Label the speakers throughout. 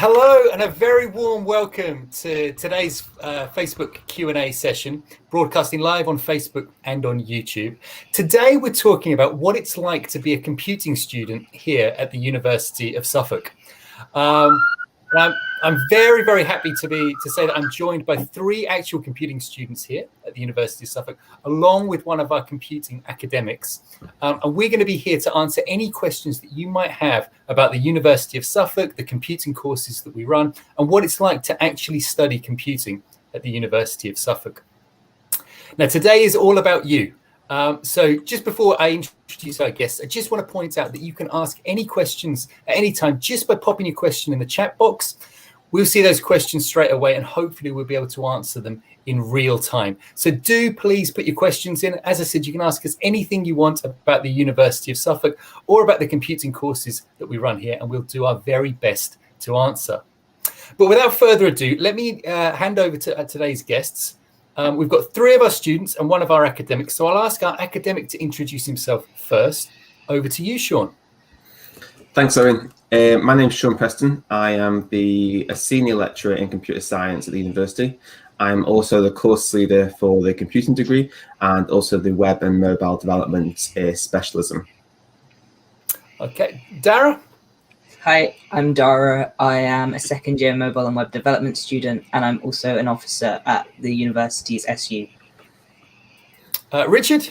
Speaker 1: Hello and a very warm welcome to today's Facebook Q&A session, broadcasting live on Facebook and on YouTube. Today we're talking about what it's like to be a computing student here at the University of Suffolk. I'm very, very happy to say that I'm joined by three actual computing students here at the University of Suffolk, along with one of our computing academics. And we're going to be here to answer any questions that you might have about the University of Suffolk, the computing courses that we run, and what it's like to actually study computing at the University of Suffolk. Now, today is all about you. So just before I introduce our guests, I just want to point out that you can ask any questions at any time just by popping your question in the chat box. We'll see those questions straight away and hopefully we'll be able to answer them in real time. So do please put your questions in. As I said, you can ask us anything you want about the University of Suffolk or about the computing courses that we run here, and we'll do our very best to answer. But without further ado, let me hand over to today's guests. We've got three of our students and one of our academics. So I'll ask our academic to introduce himself first. Over to you, Sean.
Speaker 2: Thanks, Owen. My name's Sean Preston. I am a senior lecturer in computer science at the university. I'm also the course leader for the computing degree and also the web and mobile development specialism.
Speaker 1: Okay, Dara?
Speaker 3: Hi, I'm Dara. I am a second year mobile and web development student, and I'm also an officer at the university's SU.
Speaker 1: Richard?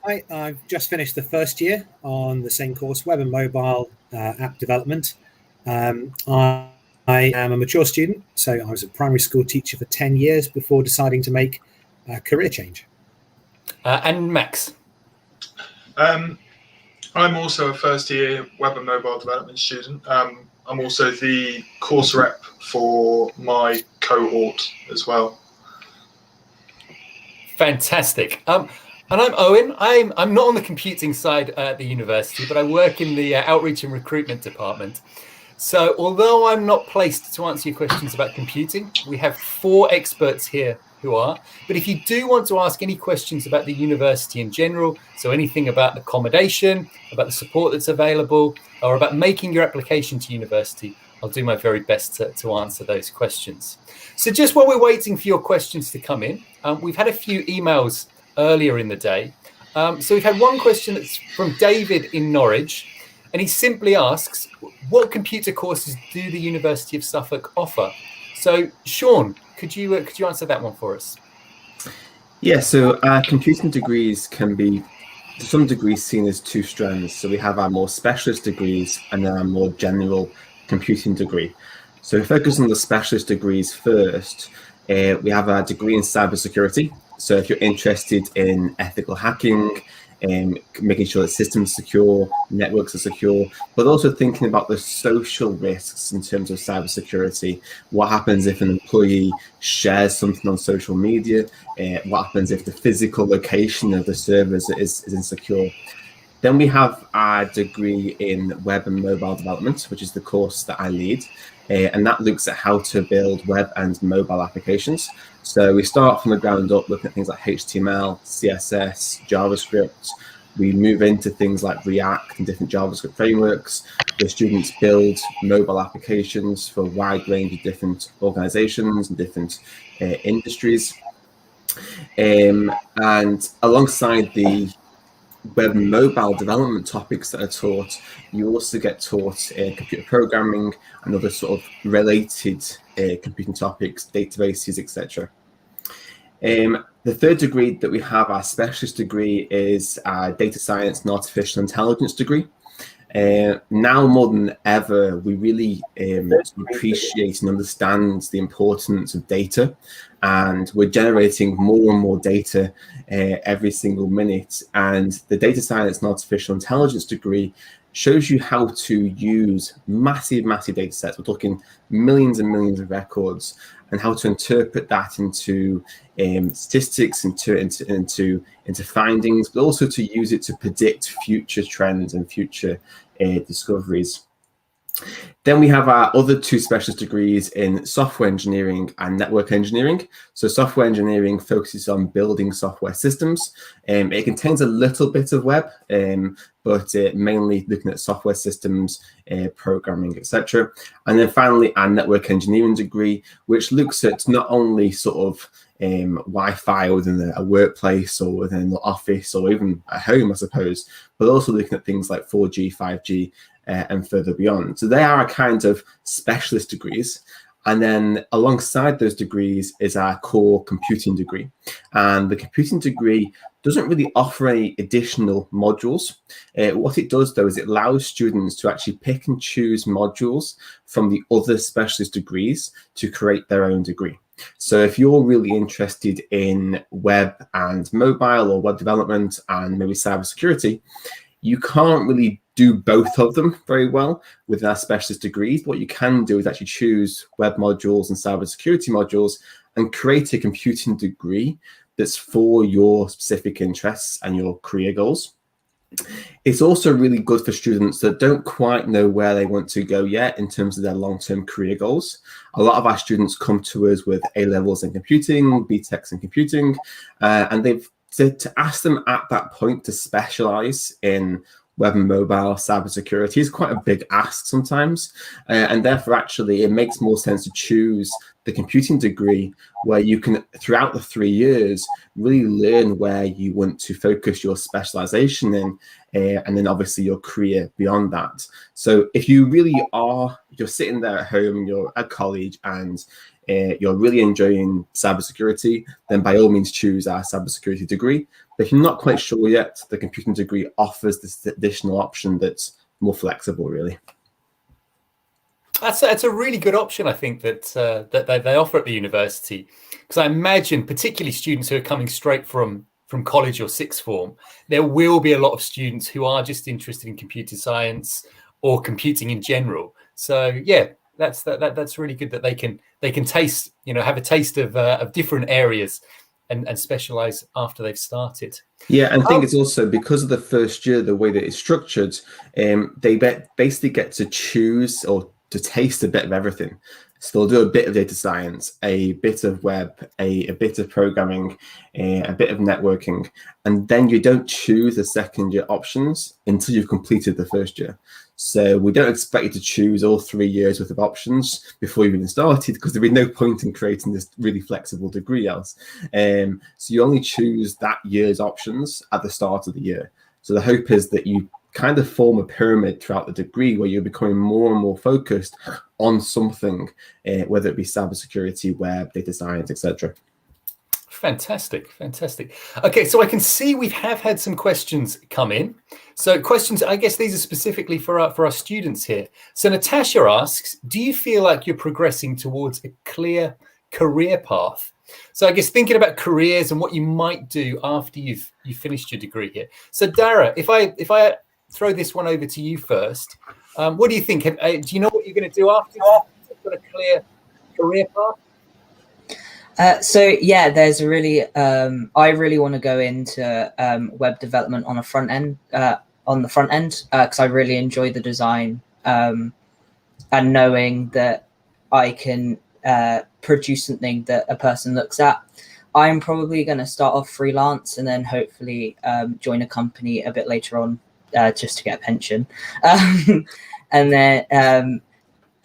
Speaker 4: Hi, I've just finished the first year on the same course, web and mobile app development. I am a mature student, so I was a primary school teacher for 10 years before deciding to make a career change.
Speaker 1: And Max?
Speaker 5: I'm also a first year web and mobile development student. I'm also the course rep for my cohort as well.
Speaker 1: Fantastic. And I'm Owen. I'm not on the computing side at the university, but I work in the outreach and recruitment department. So although I'm not placed to answer your questions about computing, we have four experts here who are. But if you do want to ask any questions about the university in general, so anything about accommodation, about the support that's available, or about making your application to university, I'll do my very best to answer those questions. So just while we're waiting for your questions to come in, we've had a few emails earlier in the day. So we've had one question that's from David in Norwich, and he simply asks, what computer courses do the University of Suffolk offer? So Sean, could you answer that one for us?
Speaker 2: Yeah, so our computing degrees can be to some degree seen as two strands. So we have our more specialist degrees and then our more general computing degree. So we focus on the specialist degrees first. We have a degree in cybersecurity. So if you're interested in ethical hacking, making sure that systems are secure, networks are secure, but also thinking about the social risks in terms of cybersecurity. What happens if an employee shares something on social media? What happens if the physical location of the servers is insecure? Then we have our degree in web and mobile development, which is the course that I lead. And that looks at how to build web and mobile applications. So we start from the ground up looking at things like HTML, CSS, JavaScript. We move into things like React and different JavaScript frameworks. The students build mobile applications for a wide range of different organizations and different industries. And alongside the web and mobile development topics that are taught, you also get taught computer programming and other sort of related computing topics, databases, etc. The third degree that we have, our specialist degree, is our data science and artificial intelligence degree. Now more than ever, we really appreciate and understand the importance of data, and we're generating more and more data every single minute. And the data science and artificial intelligence degree shows you how to use massive data sets. We're talking millions and millions of records, and how to interpret that into statistics, into findings, but also to use it to predict future trends and future discoveries. Then we have our other two specialist degrees in software engineering and network engineering. So software engineering focuses on building software systems. It contains a little bit of web, but mainly looking at software systems, programming, etc. And then finally, our network engineering degree, which looks at not only sort of Wi-Fi within a workplace or within the office or even at home, I suppose, but also looking at things like 4G, 5G, and further beyond. So they are a kind of specialist degrees. And then alongside those degrees is our core computing degree. And the computing degree doesn't really offer any additional modules. What it does, though, is it allows students to actually pick and choose modules from the other specialist degrees to create their own degree. So if you're really interested in web and mobile or web development and maybe cybersecurity, you can't really do both of them very well with our specialist degrees. What you can do is actually choose web modules and cybersecurity modules and create a computing degree that's for your specific interests and your career goals. It's also really good for students that don't quite know where they want to go yet in terms of their long-term career goals. A lot of our students come to us with A-levels in computing, BTECs in computing, and they've to ask them at that point to specialize in web and mobile cybersecurity is quite a big ask sometimes. And therefore, actually, it makes more sense to choose the computing degree where you can, throughout the 3 years, really learn where you want to focus your specialization in, and then obviously your career beyond that. So if you really are, you're sitting there at home, you're at college, and you're really enjoying cybersecurity, then by all means choose our cybersecurity degree. But if you're not quite sure yet, the computing degree offers this additional option that's more flexible, really.
Speaker 1: That's a really good option, I think, that they offer at the university. Because I imagine, particularly students who are coming straight from college or sixth form, there will be a lot of students who are just interested in computer science or computing in general. So yeah, that's really good that they can taste, have a taste of different areas and specialize after they've started.
Speaker 2: Yeah, and I think it's also because of the first year, the way that it's structured, they basically get to choose or to taste a bit of everything. So they'll do a bit of data science, a bit of web, a bit of programming, a bit of networking, and then you don't choose the second year options until you've completed the first year. So we don't expect you to choose all 3 years worth of options before you've even started, because there'd be no point in creating this really flexible degree else. So you only choose that year's options at the start of the year. So the hope is that you kind of form a pyramid throughout the degree where you're becoming more and more focused on something, whether it be cybersecurity, web, data science, etc.
Speaker 1: Fantastic. Okay, so I can see we have had some questions come in. So questions, I guess these are specifically for our students here. So Natasha asks, do you feel like you're progressing towards a clear career path? So I guess thinking about careers and what you might do after you've finished your degree here. So Dara, if I throw this one over to you first, what do you think? Do you know what you're going to do after you've got a clear career path?
Speaker 3: So yeah, there's a really, I really want to go into web development on the front end, because I really enjoy the design and knowing that I can produce something that a person looks at. I'm probably going to start off freelance and then hopefully join a company a bit later on just to get a pension. And then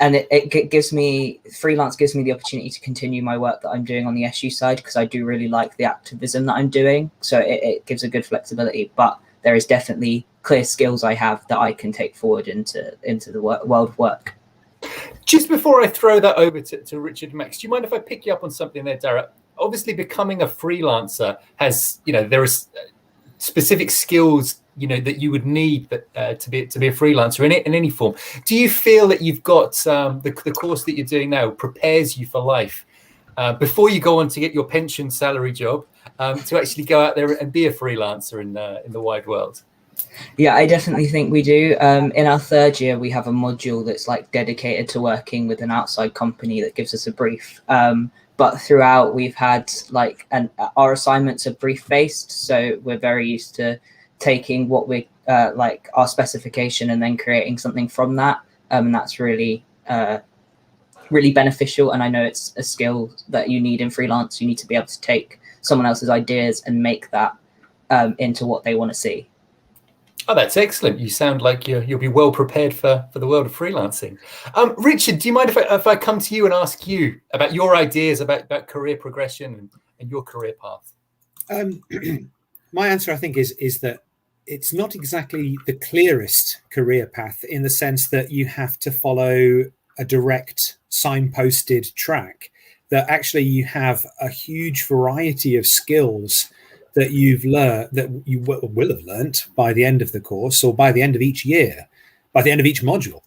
Speaker 3: and it gives me, freelance gives me the opportunity to continue my work that I'm doing on the SU side, because I do really like the activism that I'm doing. So it gives a good flexibility, but there is definitely clear skills I have that I can take forward into the world of work.
Speaker 1: Just before I throw that over to Richard Max, do you mind if I pick you up on something there, Dara? Obviously, becoming a freelancer has, there is specific skills that you would need to be a freelancer in any form. Do you feel that you've got the course that you're doing now prepares you for life before you go on to get your pension salary job to actually go out there and be a freelancer in the wide world?
Speaker 3: Yeah, I definitely think we do. In our third year, we have a module that's like dedicated to working with an outside company that gives us a brief. But throughout, we've had our assignments are brief based, so we're very used to taking what we like our specification and then creating something from that. And that's really really beneficial. And I know it's a skill that you need in freelance. You need to be able to take someone else's ideas and make that into what they want to see.
Speaker 1: Oh, that's excellent. You sound like you'll be well prepared for the world of freelancing. Richard, do you mind if I come to you and ask you about your ideas about career progression and your career path?
Speaker 4: My answer, I think, is that it's not exactly the clearest career path, in the sense that you have to follow a direct signposted track. That actually you have a huge variety of skills that you've learned, that you will have learnt by the end of the course, or by the end of each year, by the end of each module,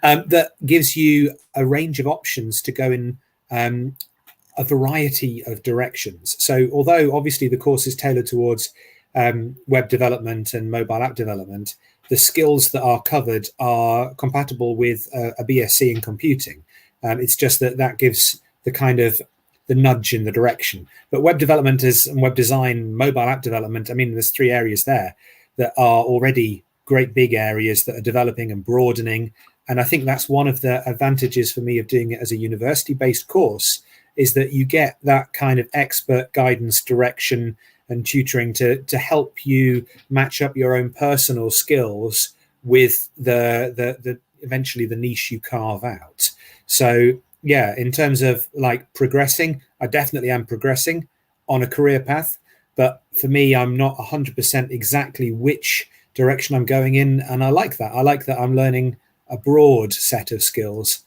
Speaker 4: that gives you a range of options to go in a variety of directions. So although obviously the course is tailored towards web development and mobile app development, the skills that are covered are compatible with a BSc in computing. It's just that gives the kind of the nudge in the direction. But web development and web design, mobile app development, I mean, there's 3 areas there that are already great big areas that are developing and broadening. And I think that's one of the advantages for me of doing it as a university-based course, is that you get that kind of expert guidance, direction, and tutoring to help you match up your own personal skills with the eventually the niche you carve out. So yeah, in terms of like progressing, I definitely am progressing on a career path, but for me, I'm not 100% exactly which direction I'm going in. And I like that. I like that I'm learning a broad set of skills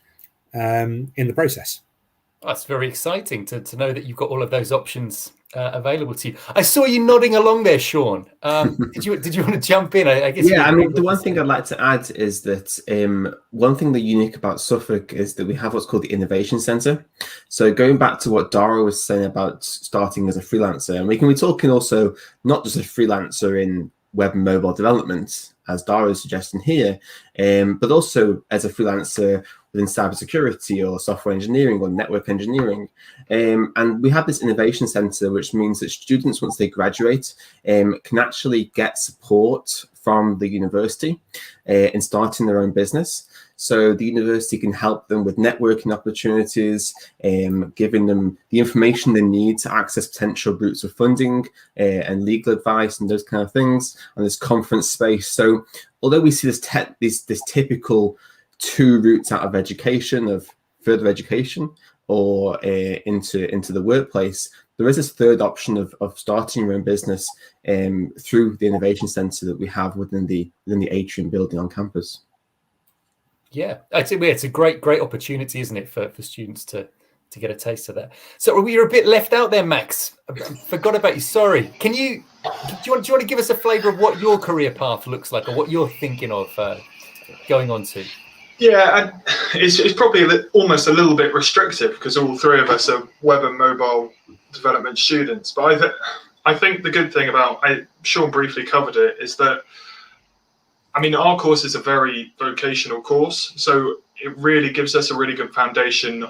Speaker 4: in the process.
Speaker 1: That's very exciting to know that you've got all of those options available to you. I saw you nodding along there, Sean. Did you want to jump in? I guess.
Speaker 2: Yeah, I mean, the one thing I'd like to add is that one thing that's unique about Suffolk is that we have what's called the Innovation Centre. So going back to what Dara was saying about starting as a freelancer, and we can be talking also not just a freelancer in web and mobile development, as Dara is suggesting here, but also as a freelancer within cybersecurity or software engineering or network engineering. And we have this innovation center, which means that students, once they graduate, can actually get support from the university in starting their own business. So the university can help them with networking opportunities, giving them the information they need to access potential routes of funding and legal advice and those kind of things, and this conference space. So although we see this typical 2 routes out of education, of further education or into the workplace, there is this third option of starting your own business through the innovation center that we have within the atrium building on campus.
Speaker 1: Yeah, it's a great opportunity, isn't it, for students to get a taste of that. So we were a bit left out there, Max. I forgot about you. Sorry. Do you want to give us a flavour of what your career path looks like, or what you're thinking of going on to?
Speaker 5: Yeah, it's probably almost a little bit restrictive because all 3 of us are web and mobile development students. But I think the good thing about, Sean briefly covered it, is that, I mean, our course is a very vocational course, so it really gives us a really good foundation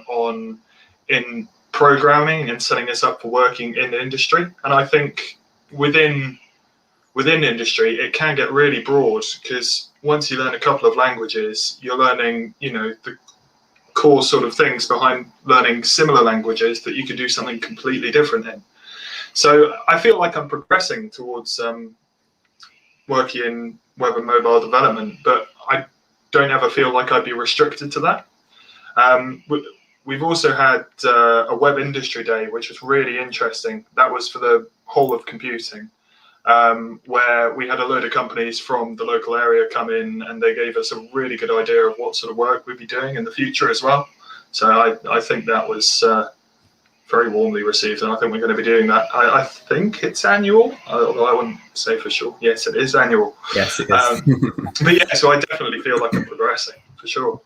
Speaker 5: in programming and setting us up for working in the industry. And I think within industry, it can get really broad, because once you learn a couple of languages, you're learning, the core sort of things behind learning similar languages that you could do something completely different in. So I feel like I'm progressing towards working in web and mobile development, but I don't ever feel like I'd be restricted to that. We've also had a web industry day, which was really interesting. That was for the whole of computing, where we had a load of companies from the local area come in, and they gave us a really good idea of what sort of work we'd be doing in the future as well. So I think that was very warmly received, and I think we're going to be doing that. I think it's annual, although I wouldn't say for sure. Yes, it is annual.
Speaker 2: Yes, it is.
Speaker 5: But yeah, so I definitely feel like I'm progressing, for sure.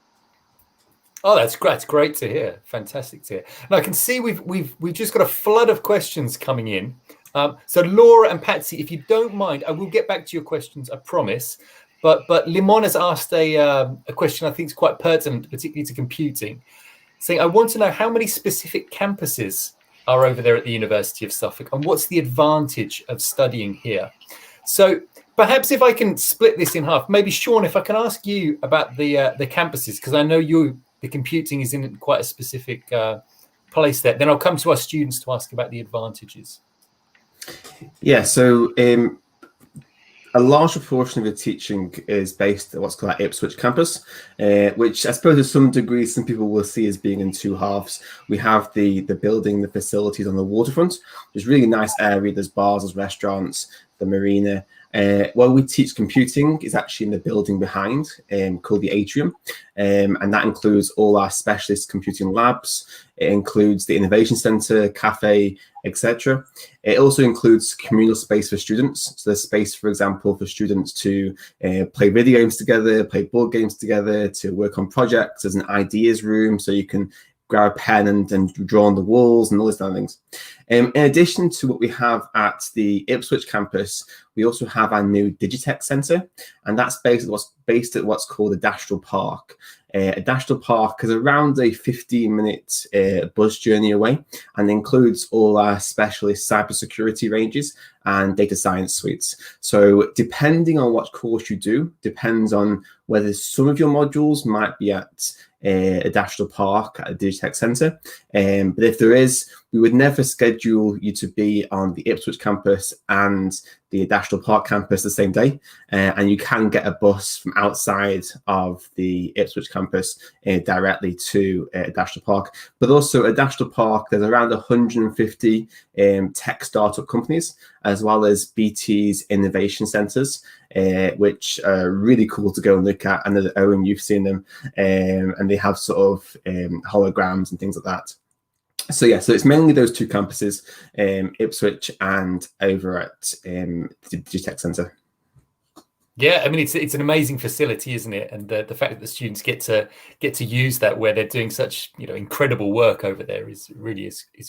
Speaker 1: Oh, that's great! It's great to hear. Fantastic to hear. And I can see we've just got a flood of questions coming in. So Laura and Patsy, if you don't mind, I will get back to your questions, I promise. But Limon has asked a question I think is quite pertinent, particularly to computing, saying, I want to know how many specific campuses are over there at the University of Suffolk, and what's the advantage of studying here? So perhaps if I can split this in half, maybe Sean, if I can ask you about the campuses, because I know the computing is in quite a specific place there. Then I'll come to our students to ask about the advantages.
Speaker 2: Yeah, so a large proportion of the teaching is based at what's called our Ipswich campus, which I suppose to some degree some people will see as being in two halves. We have the building, the facilities on the waterfront, which is a really nice area. There's bars, there's restaurants, the marina. Where we teach computing is actually in the building behind, called the atrium, and that includes all our specialist computing labs. It includes the innovation center, cafe, etc. It also includes communal space for students. So there's space, for example, for students to play video games together, play board games together, to work on projects. There's an ideas room, so you can grab a pen and draw on the walls and all those kind of things. In addition to what we have at the Ipswich campus, we also have our new Digitech Centre, and that's based at what's called Adastral Park. Adastral Park is around a 15-minute bus journey away and includes all our specialist cybersecurity ranges and data science suites. So depending on what course you do, depends on whether some of your modules might be at Adastral Park at a Digitech Centre. But if there is, we would never schedule you to be on the Ipswich campus and the Adastral Park campus the same day. And you can get a bus from outside of the Ipswich campus directly to Adastral Park. But also at Adastral Park, there's around 150 tech startup companies, as well as BT's innovation centres, which are really cool to go and look at. And Owen, you've seen them, and they have sort of holograms and things like that. So yeah, so it's mainly those two campuses, Ipswich and over at the Digitech Centre.
Speaker 1: Yeah, I mean it's an amazing facility, isn't it? And the fact that the students get to use that where they're doing such incredible work over there is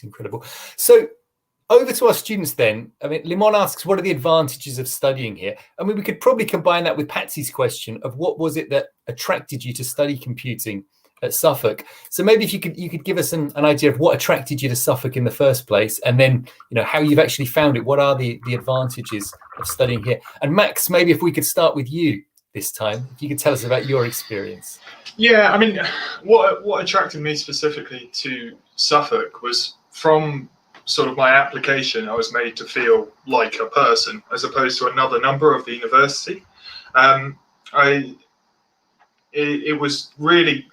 Speaker 1: incredible. So over to our students then. I mean, Limon asks, what are the advantages of studying here? I mean, we could probably combine that with Patsy's question of what was it that attracted you to study computing at Suffolk. So maybe if you could give us an idea of what attracted you to Suffolk in the first place, and then how you've actually found it. What are the advantages of studying here? And Max, maybe if we could start with you this time, if you could tell us about your experience.
Speaker 5: Yeah, I mean, what attracted me specifically to Suffolk was from sort of my application, I was made to feel like a person as opposed to another number of the university. It was really,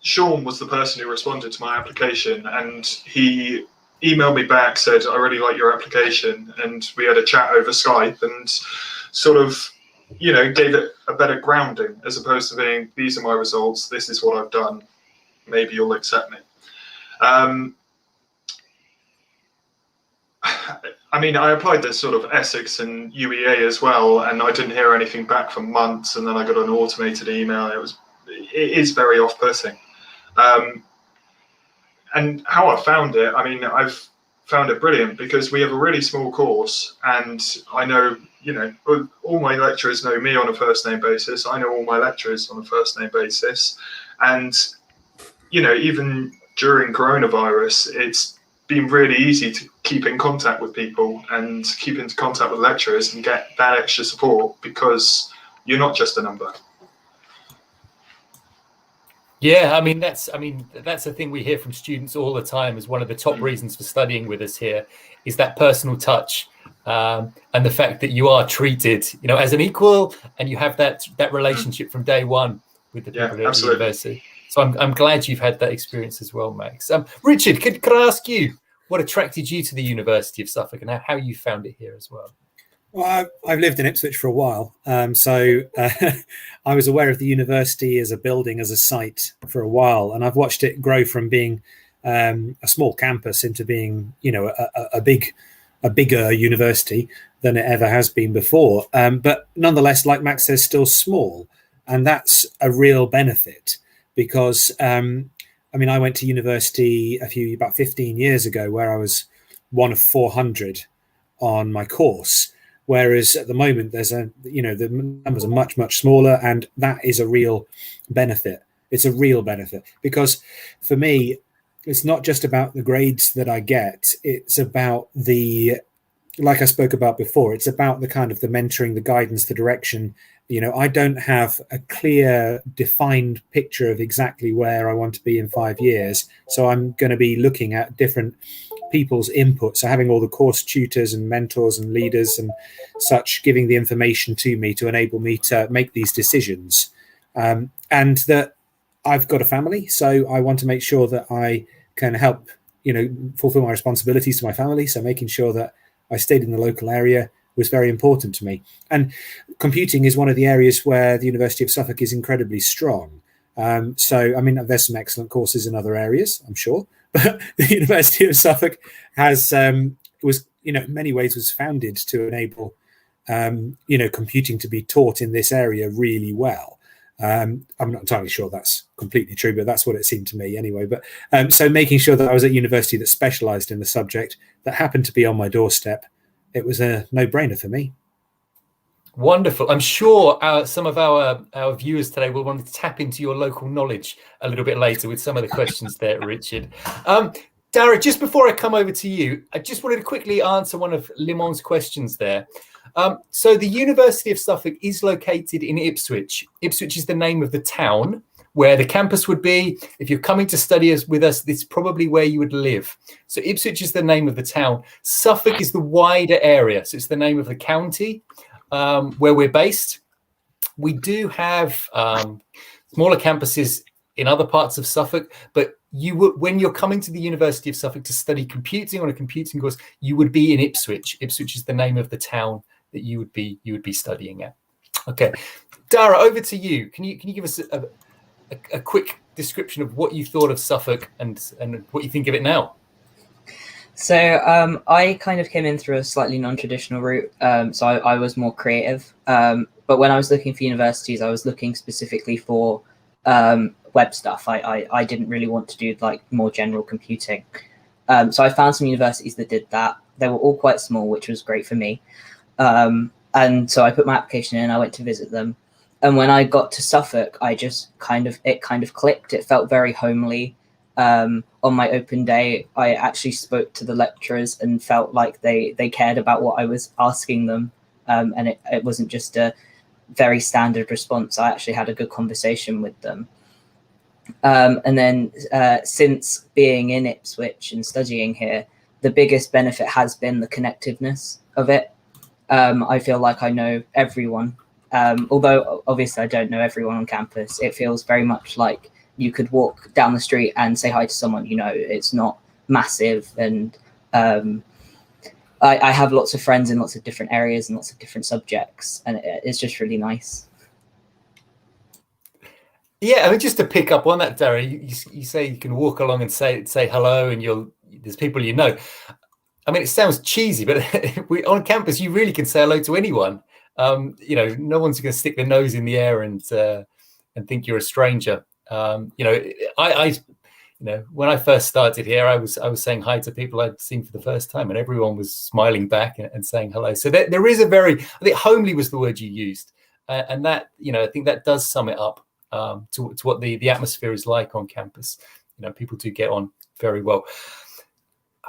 Speaker 5: Sean was the person who responded to my application, and he emailed me back, said, I really like your application, and we had a chat over Skype and sort of, gave it a better grounding as opposed to being, these are my results, this is what I've done, maybe you'll accept me. I mean, I applied to sort of Essex and UEA as well, and I didn't hear anything back for months, and then I got an automated email. It is very off-putting. And how I found it, I mean, I've found it brilliant because we have a really small course, and I know, all my lecturers know me on a first-name basis. I know all my lecturers on a first-name basis. And, even during coronavirus, it's been really easy to keep in contact with people and keep in contact with lecturers and get that extra support because you're not just a number.
Speaker 1: Yeah, I mean that's a thing we hear from students all the time as one of the top reasons for studying with us here is that personal touch, and the fact that you are treated, as an equal, and you have that relationship from day one with the people at the university. So I'm glad you've had that experience as well, Max. Richard, could I ask you what attracted you to the University of Suffolk and how you found it here as well?
Speaker 4: Well, I've lived in Ipswich for a while, so I was aware of the university as a building, as a site for a while, and I've watched it grow from being a small campus into being, a bigger university than it ever has been before. But nonetheless, like Max says, still small, and that's a real benefit because, I went to university about 15 years ago, where I was one of 400 on my course. Whereas at the moment, the numbers are much, much smaller, and that is a real benefit. It's a real benefit because for me, it's not just about the grades that I get. It's about like I spoke about before, it's about the kind of the mentoring, the guidance, the direction, I don't have a clear, defined picture of exactly where I want to be in 5 years. So I'm going to be looking at different people's input. So having all the course tutors and mentors and leaders and such giving the information to me to enable me to make these decisions. And that I've got a family, so I want to make sure that I can help, fulfill my responsibilities to my family. So making sure that I stayed in the local area was very important to me. And computing is one of the areas where the University of Suffolk is incredibly strong. So, I mean, there's some excellent courses in other areas, I'm sure, but the University of Suffolk has, was, in many ways was founded to enable, computing to be taught in this area really well. I'm not entirely sure that's completely true, but that's what it seemed to me anyway. But so making sure that I was at a university that specialized in the subject that happened to be on my doorstep, it was a no-brainer for me.
Speaker 1: Wonderful. I'm sure some of our viewers today will want to tap into your local knowledge a little bit later with some of the questions there, Richard. Dara, just before I come over to you, I just wanted to quickly answer one of Limon's questions there. So the University of Suffolk is located in Ipswich. Ipswich is the name of the town where the campus would be. If you're coming to study with us, this is probably where you would live. So Ipswich is the name of the town. Suffolk is the wider area. So it's the name of the county where we're based. We do have smaller campuses in other parts of Suffolk, but when you're coming to the University of Suffolk to study computing on a computing course, you would be in Ipswich. Ipswich is the name of the town that you would be studying at. Okay, Dara, over to you. Can you give us a quick description of what you thought of Suffolk and what you think of it now?
Speaker 3: So I kind of came in through a slightly non-traditional route. So I was more creative. But when I was looking for universities, I was looking specifically for web stuff. I didn't really want to do like more general computing. So I found some universities that did that. They were all quite small, which was great for me. And so I put my application in, I went to visit them. And when I got to Suffolk, it kind of clicked. It felt very homely. On my open day, I actually spoke to the lecturers and felt like they cared about what I was asking them. And it wasn't just a very standard response. I actually had a good conversation with them. And then since being in Ipswich and studying here, the biggest benefit has been the connectiveness of it. I feel like I know everyone. Although obviously I don't know everyone on campus, it feels very much like you could walk down the street and say hi to someone. It's not massive, and I have lots of friends in lots of different areas and lots of different subjects, and it's just really nice.
Speaker 1: Yeah, I mean, just to pick up on that, Dara, you say you can walk along and say hello, and there's people you know. I mean, it sounds cheesy, but on campus, you really can say hello to anyone. No one's going to stick their nose in the air and think you're a stranger. I when I first started here, I was saying hi to people I'd seen for the first time, and everyone was smiling back and saying hello. So there is I think homely was the word you used, and that I think that does sum it up to what the atmosphere is like on campus. People do get on very well.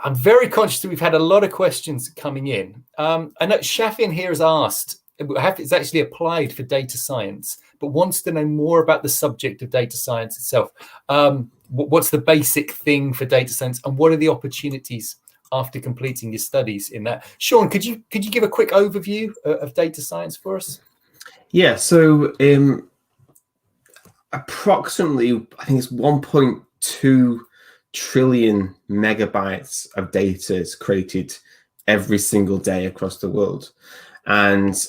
Speaker 1: I'm very conscious that we've had a lot of questions coming in. I know Shafin here has asked, it's actually applied for data science, but wants to know more about the subject of data science itself. What's the basic thing for data science, and what are the opportunities after completing your studies in that? Sean, could you give a quick overview of data science for us?
Speaker 2: Yeah, so approximately, I think it's 1.2 trillion megabytes of data is created every single day across the world, and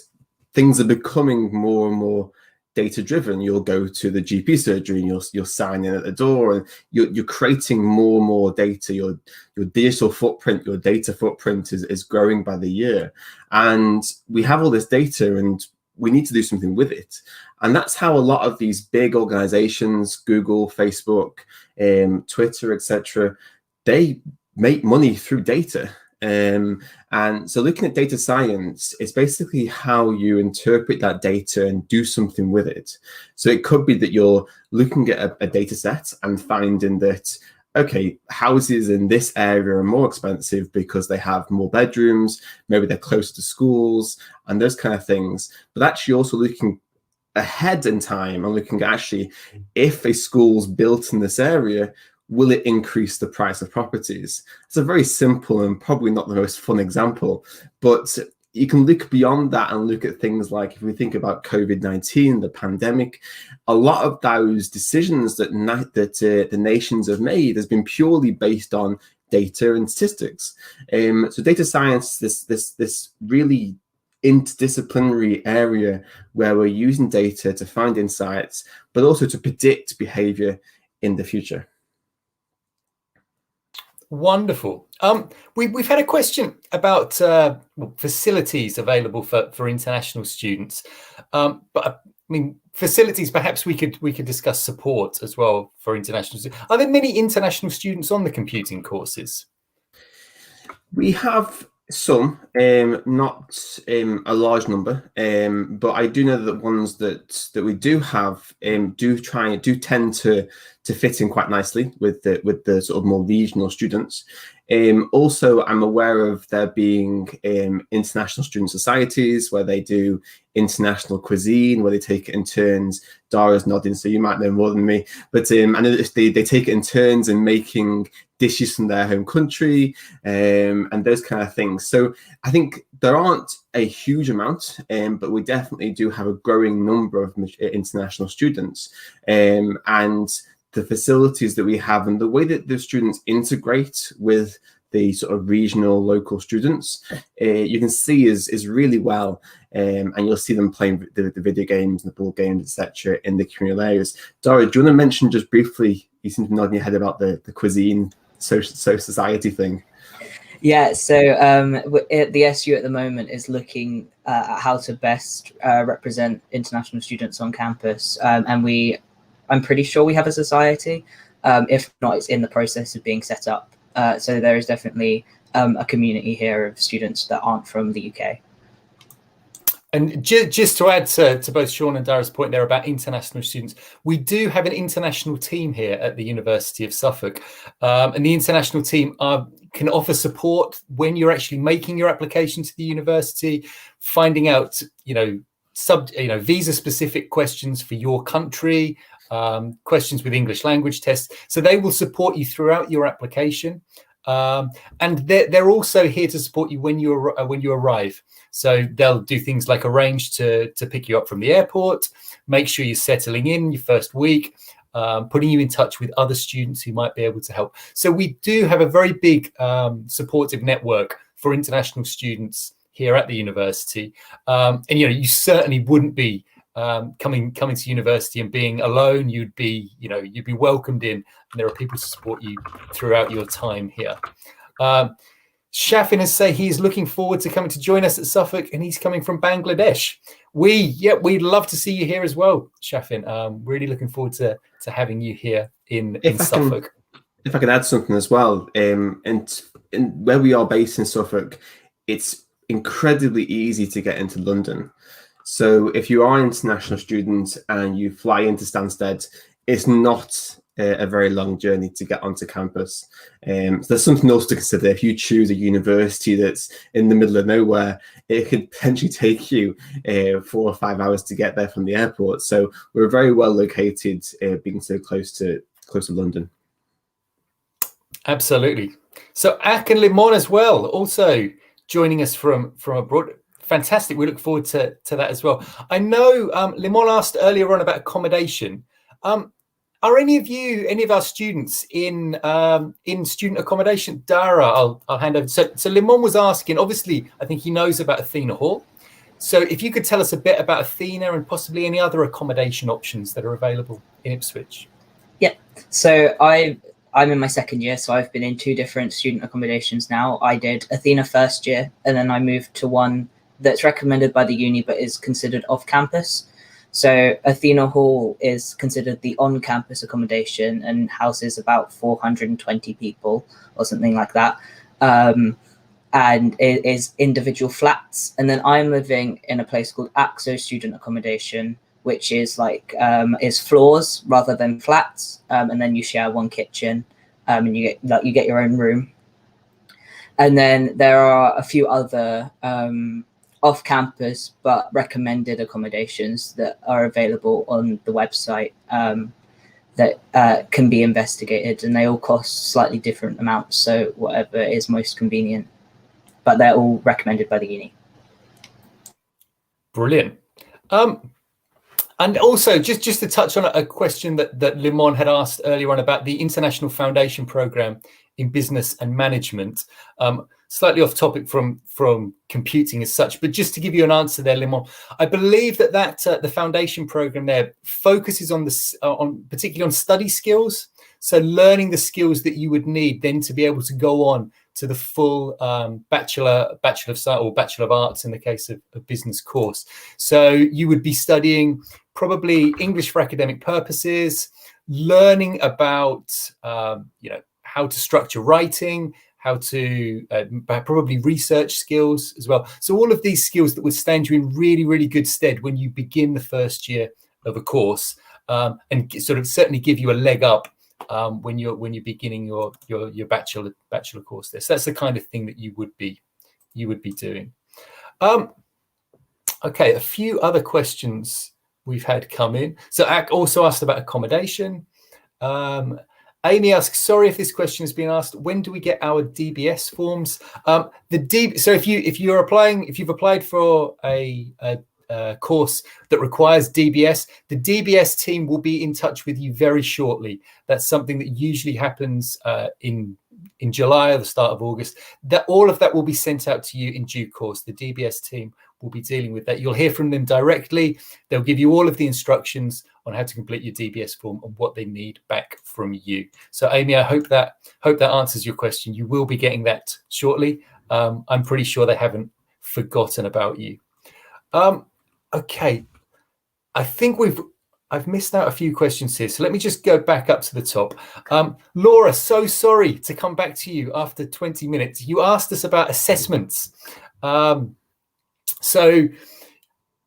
Speaker 2: things are becoming more and more data driven. You'll go to the GP surgery and you'll sign in at the door, and you're creating more and more data. Your digital footprint, your data footprint is growing by the year, and we have all this data and we need to do something with it. And that's how a lot of these big organizations, Google, Facebook, Twitter, etc., they make money through data. And so looking at data science is basically how you interpret that data and do something with it. So it could be that you're looking at a data set and finding that, okay, houses in this area are more expensive because they have more bedrooms, maybe they're closer to schools and those kind of things. But actually also looking ahead in time and looking at actually, if a school's built in this area, will it increase the price of properties? It's a very simple and probably not the most fun example, but you can look beyond that and look at things like, if we think about COVID-19, the pandemic, a lot of those decisions that the nations have made has been purely based on data and statistics. So data science, this really interdisciplinary area where we're using data to find insights, but also to predict behavior in the future.
Speaker 1: Wonderful. We've had a question about facilities available for international students, but I mean, facilities. Perhaps we could discuss support as well for international students. Are there many international students on the computing courses?
Speaker 2: We have some, not a large number, but I do know that ones that we do have do tend to fit in quite nicely with the sort of more regional students. Also, I'm aware of there being international student societies where they do international cuisine, where they take it in turns. Dara's nodding, so you might know more than me. But I know that they take it in turns in making dishes from their home country and those kind of things. So I think there aren't a huge amount, but we definitely do have a growing number of international students. And the facilities that we have and the way that the students integrate with the sort of regional local students, you can see is really well, and you'll see them playing the video games and the board games, etc., in the communal areas. Dara, do you want to mention just briefly, you seem to be nodding your head about the cuisine society thing?
Speaker 3: Yeah, so the SU at the moment is looking at how to best represent international students on campus, and I'm pretty sure we have a society. If not, it's in the process of being set up. So there is definitely a community here of students that aren't from the UK.
Speaker 1: And just to add to both Sean and Dara's point there about international students, we do have an international team here at the University of Suffolk. And the international team can offer support when you're actually making your application to the university, finding out, visa specific questions for your country, questions with English language tests. So they will support you throughout your application. And they're also here to support you when you arrive. So they'll do things like arrange to pick you up from the airport, make sure you're settling in your first week, putting you in touch with other students who might be able to help. So we do have a very big supportive network for international students here at the university. And you certainly wouldn't be coming to university and being alone. You'd be welcomed in, and there are people to support you throughout your time here. Shafin has said he's looking forward to coming to join us at Suffolk, and he's coming from Bangladesh. We'd love to see you here as well, Shafin. Really looking forward to having you here in Suffolk.
Speaker 2: If I can add something as well, and where we are based in Suffolk, it's incredibly easy to get into London. So if you are an international student and you fly into Stansted, it's not a very long journey to get onto campus. So there's something else to consider. If you choose a university that's in the middle of nowhere, it could potentially take you 4 or 5 hours to get there from the airport. So we're very well located, being so close to London.
Speaker 1: Absolutely. So Ak and Limon as well, also joining us from abroad. Fantastic. We look forward to that as well. I know Limon asked earlier on about accommodation. Are any of our students in student accommodation? Dara, I'll hand over. So Limon was asking, obviously, I think he knows about Athena Hall. So if you could tell us a bit about Athena and possibly any other accommodation options that are available in Ipswich.
Speaker 3: Yeah. So I'm in my second year, so I've been in 2 different student accommodations now. I did Athena first year, and then I moved to one that's recommended by the uni but is considered off campus. So Athena Hall is considered the on-campus accommodation and houses about 420 people or something like that, and it is individual flats. And then I'm living in a place called AXO Student Accommodation, which is like is floors rather than flats, and then you share one kitchen, and you get your own room. And then there are a few other off campus but recommended accommodations that are available on the website that can be investigated, and they all cost slightly different amounts, so whatever is most convenient, but they're all recommended by the uni.
Speaker 1: Brilliant. And also, just to touch on a question that Limon had asked earlier on about the International Foundation Program in Business and Management, slightly off topic from computing as such, but just to give you an answer there, Limon, I believe that the foundation program there focuses on particularly on study skills. So learning the skills that you would need then to be able to go on to the full Bachelor of Science or Bachelor of Arts in the case of business course. So you would be studying probably English for academic purposes, learning about how to structure writing, how to probably research skills as well. So all of these skills that would stand you in really, really good stead when you begin the first year of a course, and sort of certainly give you a leg up when you're beginning your bachelor course there. So that's the kind of thing that you would be doing. Okay, a few other questions we've had come in. So Ak also asked about accommodation. Amy asks, sorry if this question has been asked, when do we get our DBS forms? So if you've applied for a course that requires DBS, the DBS team will be in touch with you very shortly. That's something that usually happens in July or the start of August. That all of that will be sent out to you in due course. The DBS team will be dealing with that. You'll hear from them directly. They'll give you all of the instructions on how to complete your DBS form and what they need back from you. So Amy, I hope that answers your question. You will be getting that shortly. I'm pretty sure they haven't forgotten about you. Okay, I think I've missed out a few questions here. So let me just go back up to the top. Laura, so sorry to come back to you after 20 minutes. You asked us about assessments. So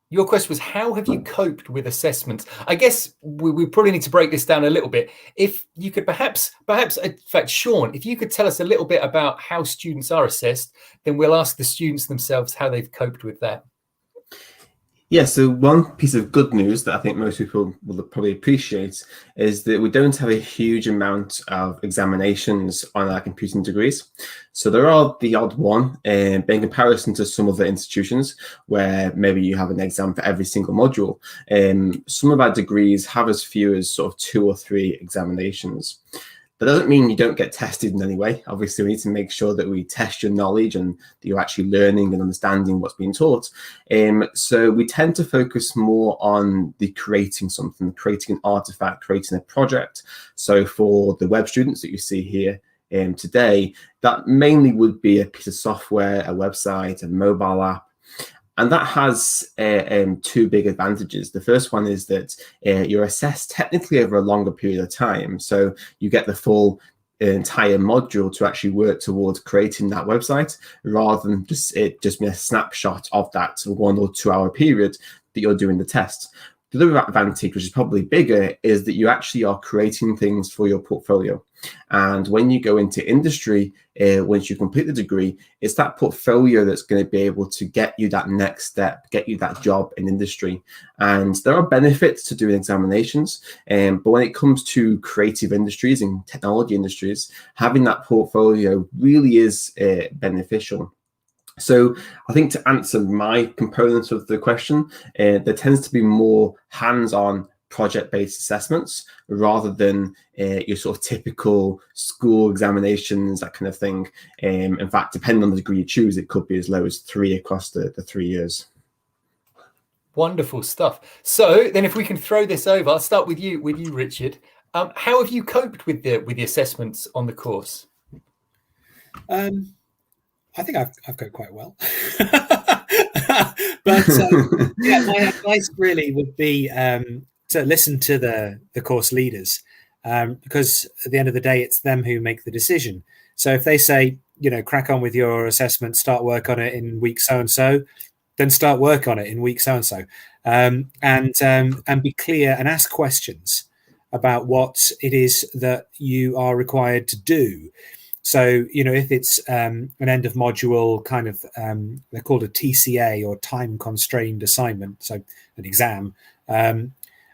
Speaker 1: your question was, how have you coped with assessments? I guess we probably need to break this down a little bit. If you could perhaps, in fact, Sean, if you could tell us a little bit about how students are assessed, then we'll ask the students themselves how they've coped with that.
Speaker 2: Yeah, so one piece of good news that I think most people will probably appreciate is that we don't have a huge amount of examinations on our computing degrees. So there are the odd one, but in comparison to some other institutions where maybe you have an exam for every single module, some of our degrees have as few as sort of 2 or 3 examinations. That doesn't mean you don't get tested in any way. Obviously, we need to make sure that we test your knowledge and that you're actually learning and understanding what's being taught. So we tend to focus more on the creating something, creating an artifact, creating a project. So for the web students that you see here today, that mainly would be a piece of software, a website, a mobile app. And that has 2 big advantages. The first one is that you're assessed technically over a longer period of time. So you get the full entire module to actually work towards creating that website, rather than just be a snapshot of that 1 or 2 hour period that you're doing the test. The other advantage, which is probably bigger, is that you actually are creating things for your portfolio. And when you go into industry, once you complete the degree, it's that portfolio that's going to be able to get you that next step, get you that job in industry. And there are benefits to doing examinations, but when it comes to creative industries and technology industries, having that portfolio really is beneficial. So I think to answer my component of the question, there tends to be more hands-on project-based assessments rather than your sort of typical school examinations, that kind of thing. In fact, depending on the degree you choose, it could be as low as 3 across the 3 years.
Speaker 1: Wonderful stuff. So then if we can throw this over, I'll start with you, Richard. How have you coped with the assessments on the course?
Speaker 4: I think I've coped quite well. But yeah, my advice really would be to listen to the course leaders, because at the end of the day, it's them who make the decision. So if they say, crack on with your assessment, start work on it in week so-and-so, then start work on it in week so-and-so, and be clear and ask questions about what it is that you are required to do. So, if it's an end of module kind of, they're called a TCA, or time constrained assignment, so an exam, then,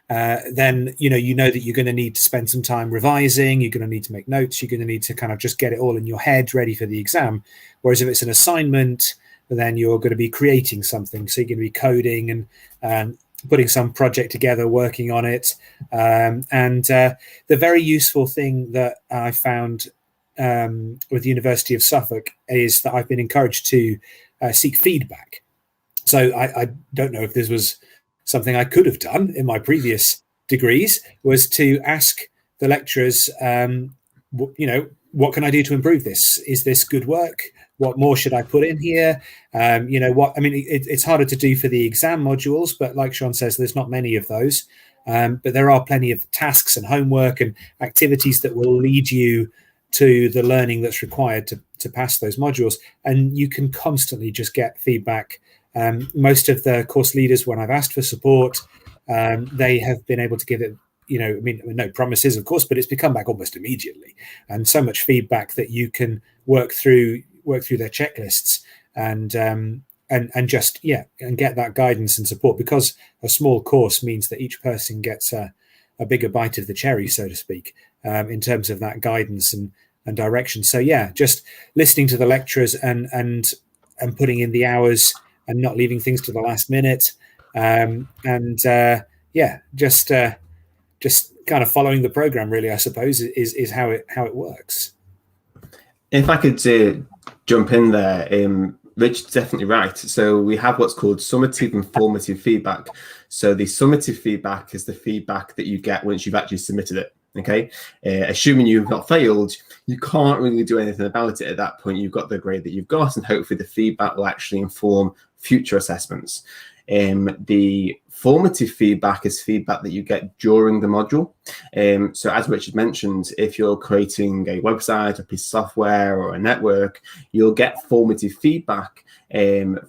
Speaker 4: that you're going to need to spend some time revising, you're going to need to make notes, you're going to need to kind of just get it all in your head ready for the exam. Whereas if it's an assignment, then you're going to be creating something. So you're going to be coding and putting some project together, working on it. The very useful thing that I found with the University of Suffolk is that I've been encouraged to seek feedback. So I don't know if this was something I could have done in my previous degrees, was to ask the lecturers, what can I do to improve this? Is this good work? What more should I put in here? It's harder to do for the exam modules, but like Sean says, there's not many of those. But there are plenty of tasks and homework and activities that will lead you to the learning that's required to pass those modules. And you can constantly just get feedback. Most of the course leaders, when I've asked for support, they have been able to give it, no promises, of course, but it's become back almost immediately. And so much feedback that you can work through their checklists and get that guidance and support, because a small course means that each person gets a bigger bite of the cherry, so to speak, in terms of that guidance and direction. So just listening to the lecturers and putting in the hours and not leaving things to the last minute, just kind of following the program, really, I suppose, is how it works.
Speaker 2: If I could jump in there, Rich's definitely right. So we have what's called summative and formative feedback. So the summative feedback is the feedback that you get once you've actually submitted it. Okay, assuming you've not failed, you can't really do anything about it at that point. You've got the grade that you've got, and hopefully the feedback will actually inform future assessments. The formative feedback is feedback that you get during the module. So as Richard mentioned, if you're creating a website, a piece of software, or a network, you'll get formative feedback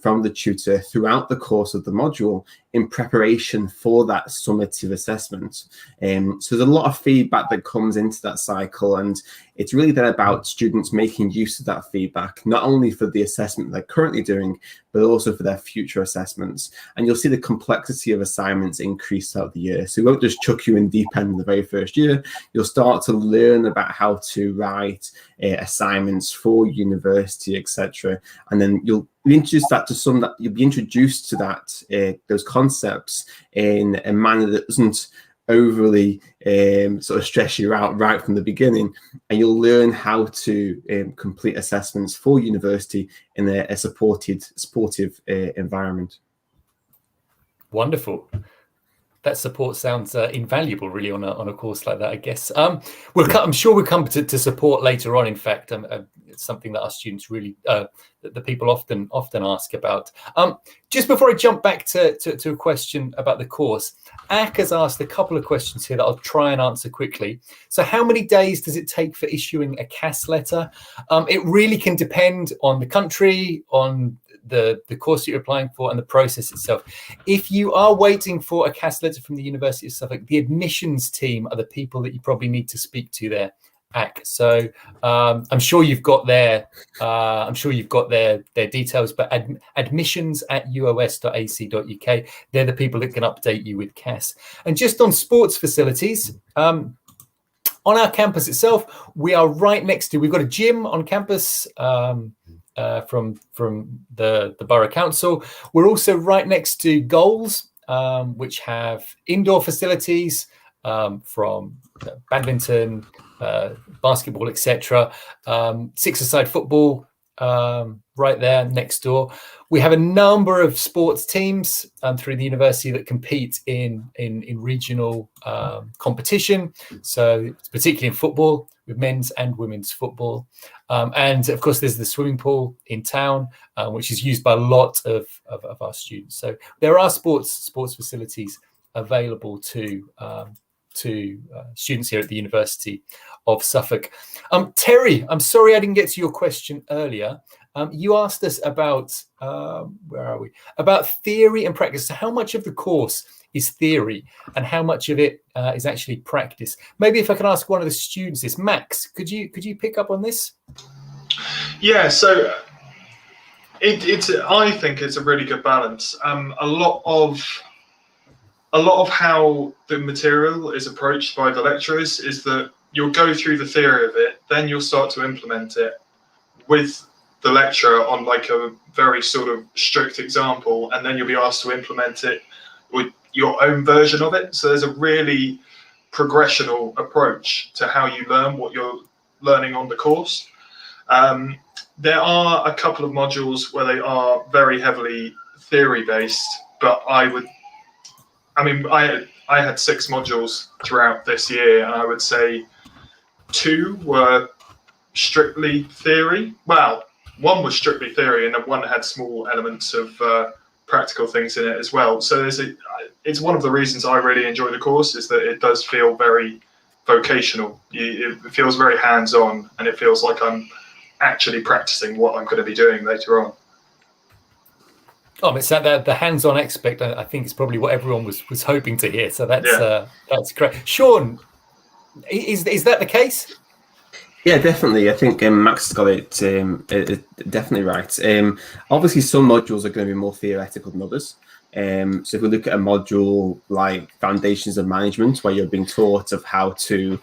Speaker 2: from the tutor throughout the course of the module in preparation for that summative assessment. So there's a lot of feedback that comes into that cycle, and it's really then about students making use of that feedback, not only for the assessment they're currently doing, but also for their future assessments. And you'll see the complexity of assignments increase throughout the year. So we won't just chuck you in deep end in the very first year. You'll start to learn about how to write assignments for university, etc. And then you'll be introduced to that those concepts in a manner that doesn't overly sort of stress you out right from the beginning, and you'll learn how to complete assessments for university in a supportive environment.
Speaker 1: Wonderful. That support sounds invaluable, really, on a course like that, I guess. I'm sure we'll come to support later on. In fact, it's something that our students really, that the people often ask about. Just before I jump back to a question about the course, Ak has asked a couple of questions here that I'll try and answer quickly. So how many days does it take for issuing a CAS letter? It really can depend on the country, on the course you're applying for, and the process itself. If you are waiting for a CAS letter from the University of Suffolk, the admissions team are the people that you probably need to speak to there, Ak. So I'm sure you've got their details, but admissions@uos.ac.uk, they're the people that can update you with CAS. And just on sports facilities, on our campus itself, we've got a gym on campus, from the Borough Council. We're also right next to goals, which have indoor facilities from badminton, basketball, etc. Six-a-side football right there next door. We have a number of sports teams through the university that compete in regional competition. So particularly in football, with men's and women's football. And of course, there's the swimming pool in town, which is used by a lot of our students. So there are sports facilities available to students here at the University of Suffolk. Terry, I'm sorry I didn't get to your question earlier. You asked us about, where are we? About theory and practice. So how much of the course is theory and how much of it is actually practice? Maybe if I can ask one of the students this. Max, could you pick up on this?
Speaker 5: Yeah, so I think it's a really good balance. A lot of how the material is approached by the lecturers is that you'll go through the theory of it, then you'll start to implement it with the lecturer on like a very sort of strict example, and then you'll be asked to implement it with your own version of it. So there's a really progressional approach to how you learn what you're learning on the course. There are a couple of modules where they are very heavily theory based, but I had 6 modules throughout this year, and I would say 2 were strictly theory. Well, 1 was strictly theory, and then 1 had small elements of practical things in it as well. So it's one of the reasons I really enjoy the course, is that it does feel very vocational. It feels very hands-on, and it feels like I'm actually practicing what I'm going to be doing later on.
Speaker 1: Oh, it's the hands-on aspect. I think is probably what everyone was hoping to hear. So that's great. Sean, is that the case?
Speaker 2: Yeah, definitely. I think Max got it definitely right. Obviously, some modules are going to be more theoretical than others. So if we look at a module like Foundations of Management, where you're being taught of how to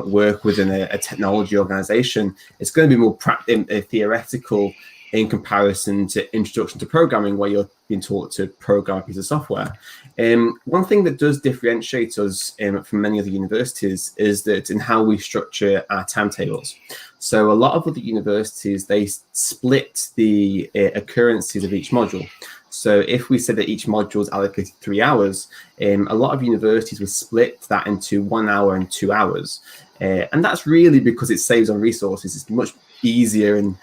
Speaker 2: work within a technology organization, it's going to be more theoretical in comparison to Introduction to Programming, where you're being taught to program a piece of software. One thing that does differentiate us from many other universities is that in how we structure our timetables. So a lot of other universities, they split the occurrences of each module. So if we said that each module is allocated 3 hours, a lot of universities will split that into 1 hour and 2 hours. And that's really because it saves on resources. It's much easier and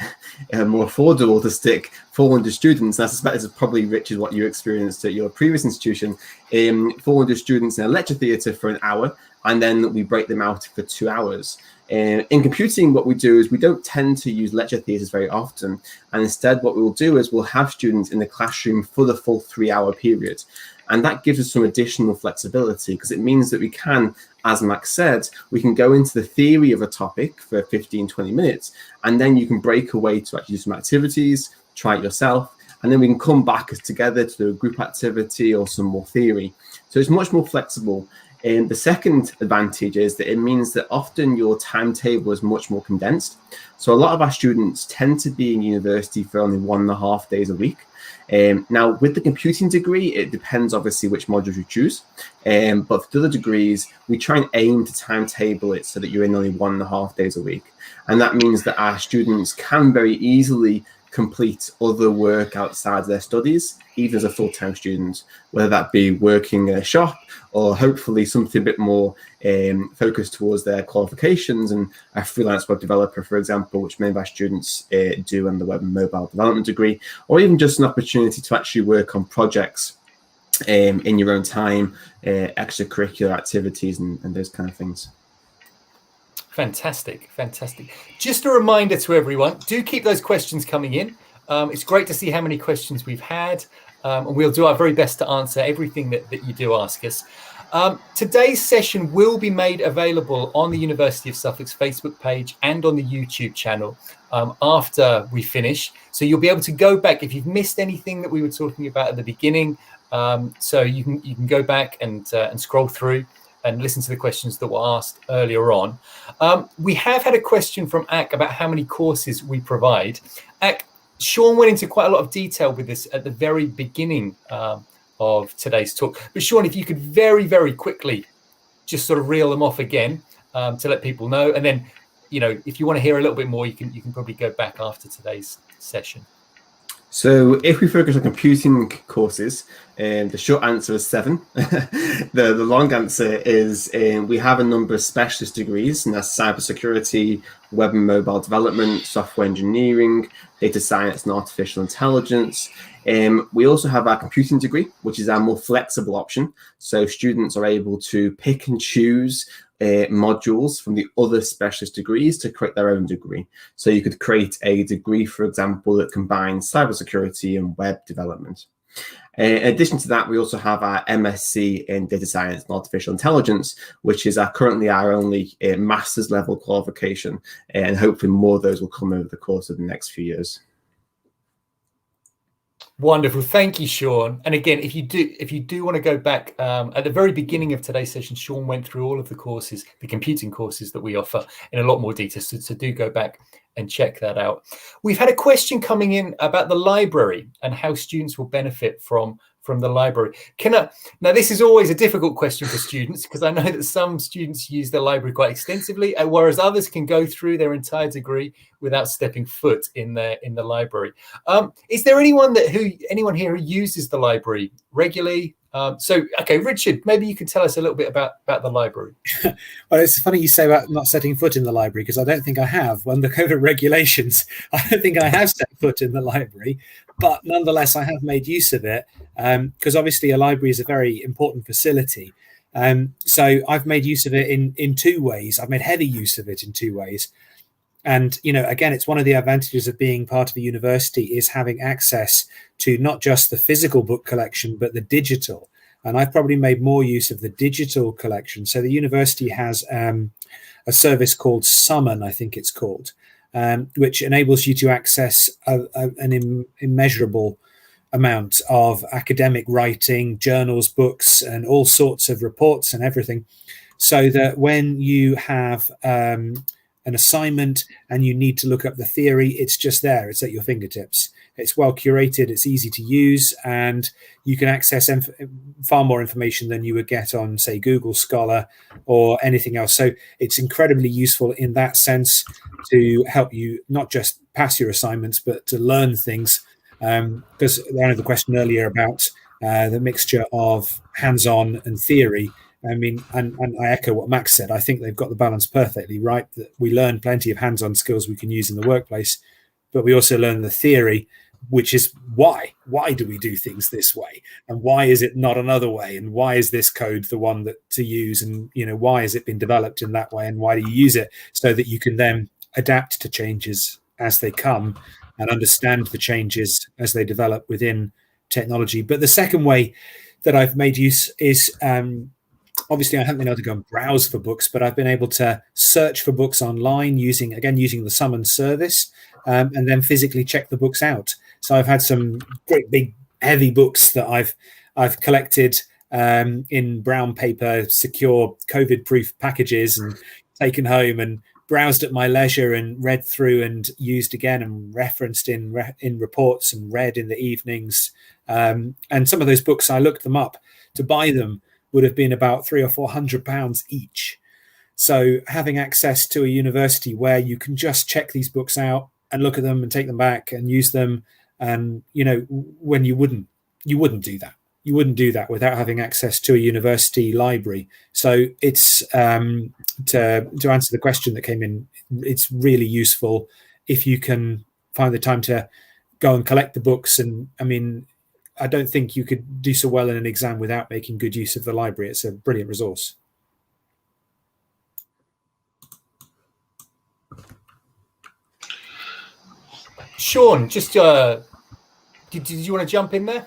Speaker 2: more affordable to stick 400 students. And I suspect this is probably, Rich, is what you experienced at your previous institution, 400 students in a lecture theatre for an hour, and then we break them out for 2 hours. In computing, what we do is we don't tend to use lecture theatres very often. And instead, what we will do is we'll have students in the classroom for the full 3 hour period. And that gives us some additional flexibility, because it means that we can, as Max said, we can go into the theory of a topic for 15, 20 minutes, and then you can break away to actually do some activities, try it yourself, and then we can come back together to do a group activity or some more theory. So it's much more flexible. And the second advantage is that it means that often your timetable is much more condensed. So a lot of our students tend to be in university for only 1.5 days a week. Now, with the computing degree, it depends obviously which modules you choose. But for the other degrees, we try and aim to timetable it so that you're in only 1.5 days a week. And that means that our students can very easily complete other work outside of their studies, even as a full-time student, whether that be working in a shop or hopefully something a bit more focused towards their qualifications, and a freelance web developer, for example, which many of our students do in the web and mobile development degree, or even just an opportunity to actually work on projects in your own time, extracurricular activities and those kind of things.
Speaker 1: Fantastic, fantastic. Just a reminder to everyone, do keep those questions coming in. It's great to see how many questions we've had, and we'll do our very best to answer everything that you do ask us. Today's session will be made available on the University of Suffolk's Facebook page and on the YouTube channel after we finish. So you'll be able to go back if you've missed anything that we were talking about at the beginning. So you can go back and scroll through and listen to the questions that were asked earlier on. We have had a question from Ak about how many courses we provide. Ak, Sean went into quite a lot of detail with this at the very beginning of today's talk. But Sean, if you could very, very quickly just sort of reel them off again to let people know. And then, if you want to hear a little bit more, you can probably go back after today's session.
Speaker 2: So if we focus on computing courses, the short answer is 7. The long answer is we have a number of specialist degrees, and that's cybersecurity, web and mobile development, software engineering, data science and artificial intelligence. We also have our computing degree, which is our more flexible option. So students are able to pick and choose modules from the other specialist degrees to create their own degree. So you could create a degree, for example, that combines cybersecurity and web development. In addition to that, we also have our MSc in Data Science and Artificial Intelligence, which is currently our only master's level qualification, and hopefully more of those will come over the course of the next few years.
Speaker 1: Wonderful, thank you, Sean. And again, if you do want to go back at the very beginning of today's session, Sean went through all of the courses, the computing courses that we offer in a lot more detail. So do go back and check that out. We've had a question coming in about the library and how students will benefit from the library. Now this is always a difficult question for students, because I know that some students use the library quite extensively, whereas others can go through their entire degree without stepping foot in the library. Is there anyone here who uses the library regularly? Okay, Richard, maybe you could tell us a little bit about the library.
Speaker 4: Well, it's funny you say about not setting foot in the library, because I don't think I have. Under code of regulations, I don't think I have set foot in the library, but nonetheless, I have made use of it, because obviously a library is a very important facility. So I've made use of it in two ways. I've made heavy use of it in two ways. And, again, it's one of the advantages of being part of a university is having access to not just the physical book collection, but the digital. And I've probably made more use of the digital collection. So the university has a service called Summon, I think it's called, which enables you to access an immeasurable amount of academic writing, journals, books, and all sorts of reports and everything. So that when you have an assignment and you need to look up the theory, it's just there. It's at your fingertips. It's well curated, it's easy to use, and you can access far more information than you would get on, say, Google Scholar or anything else. So it's incredibly useful in that sense to help you not just pass your assignments, but to learn things. Because I had the question earlier about the mixture of hands-on and theory. I mean, and I echo what Max said. I think they've got the balance perfectly right, that we learn plenty of hands-on skills we can use in the workplace, but we also learn the theory, which is why do we do things this way, and why is it not another way, and why is this code the one that to use, and why has it been developed in that way, and why do you use it, so that you can then adapt to changes as they come and understand the changes as they develop within technology. But the second way that I've made use is obviously, I haven't been able to go and browse for books, but I've been able to search for books online using the Summon service, and then physically check the books out. So I've had some great big heavy books that I've collected in brown paper, secure COVID-proof packages, and taken home and browsed at my leisure and read through and used again and referenced in reports and read in the evenings. And some of those books, I looked them up. To buy them would have been about £300 or £400 each. So having access to a university where you can just check these books out and look at them and take them back and use them, and when you wouldn't do that. You wouldn't do that without having access to a university library. So it's to answer the question that came in, it's really useful if you can find the time to go and collect the books. And I mean, I don't think you could do so well in an exam without making good use of the library. It's a brilliant resource.
Speaker 1: Sean, just did you want to jump in there?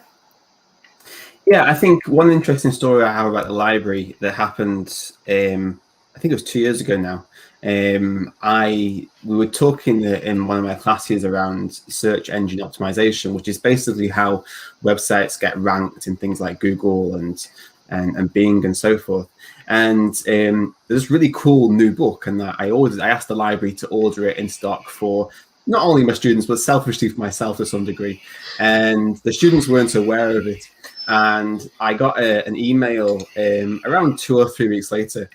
Speaker 2: Yeah, I think one interesting story I have about the library that happened, I think it was 2 years ago now. We were talking in one of my classes around search engine optimization, which is basically how websites get ranked in things like Google and Bing and so forth. And there's this really cool new book, and I asked the library to order it in stock for not only my students, but selfishly for myself to some degree. And the students weren't aware of it. And I got an email around 2 or 3 weeks later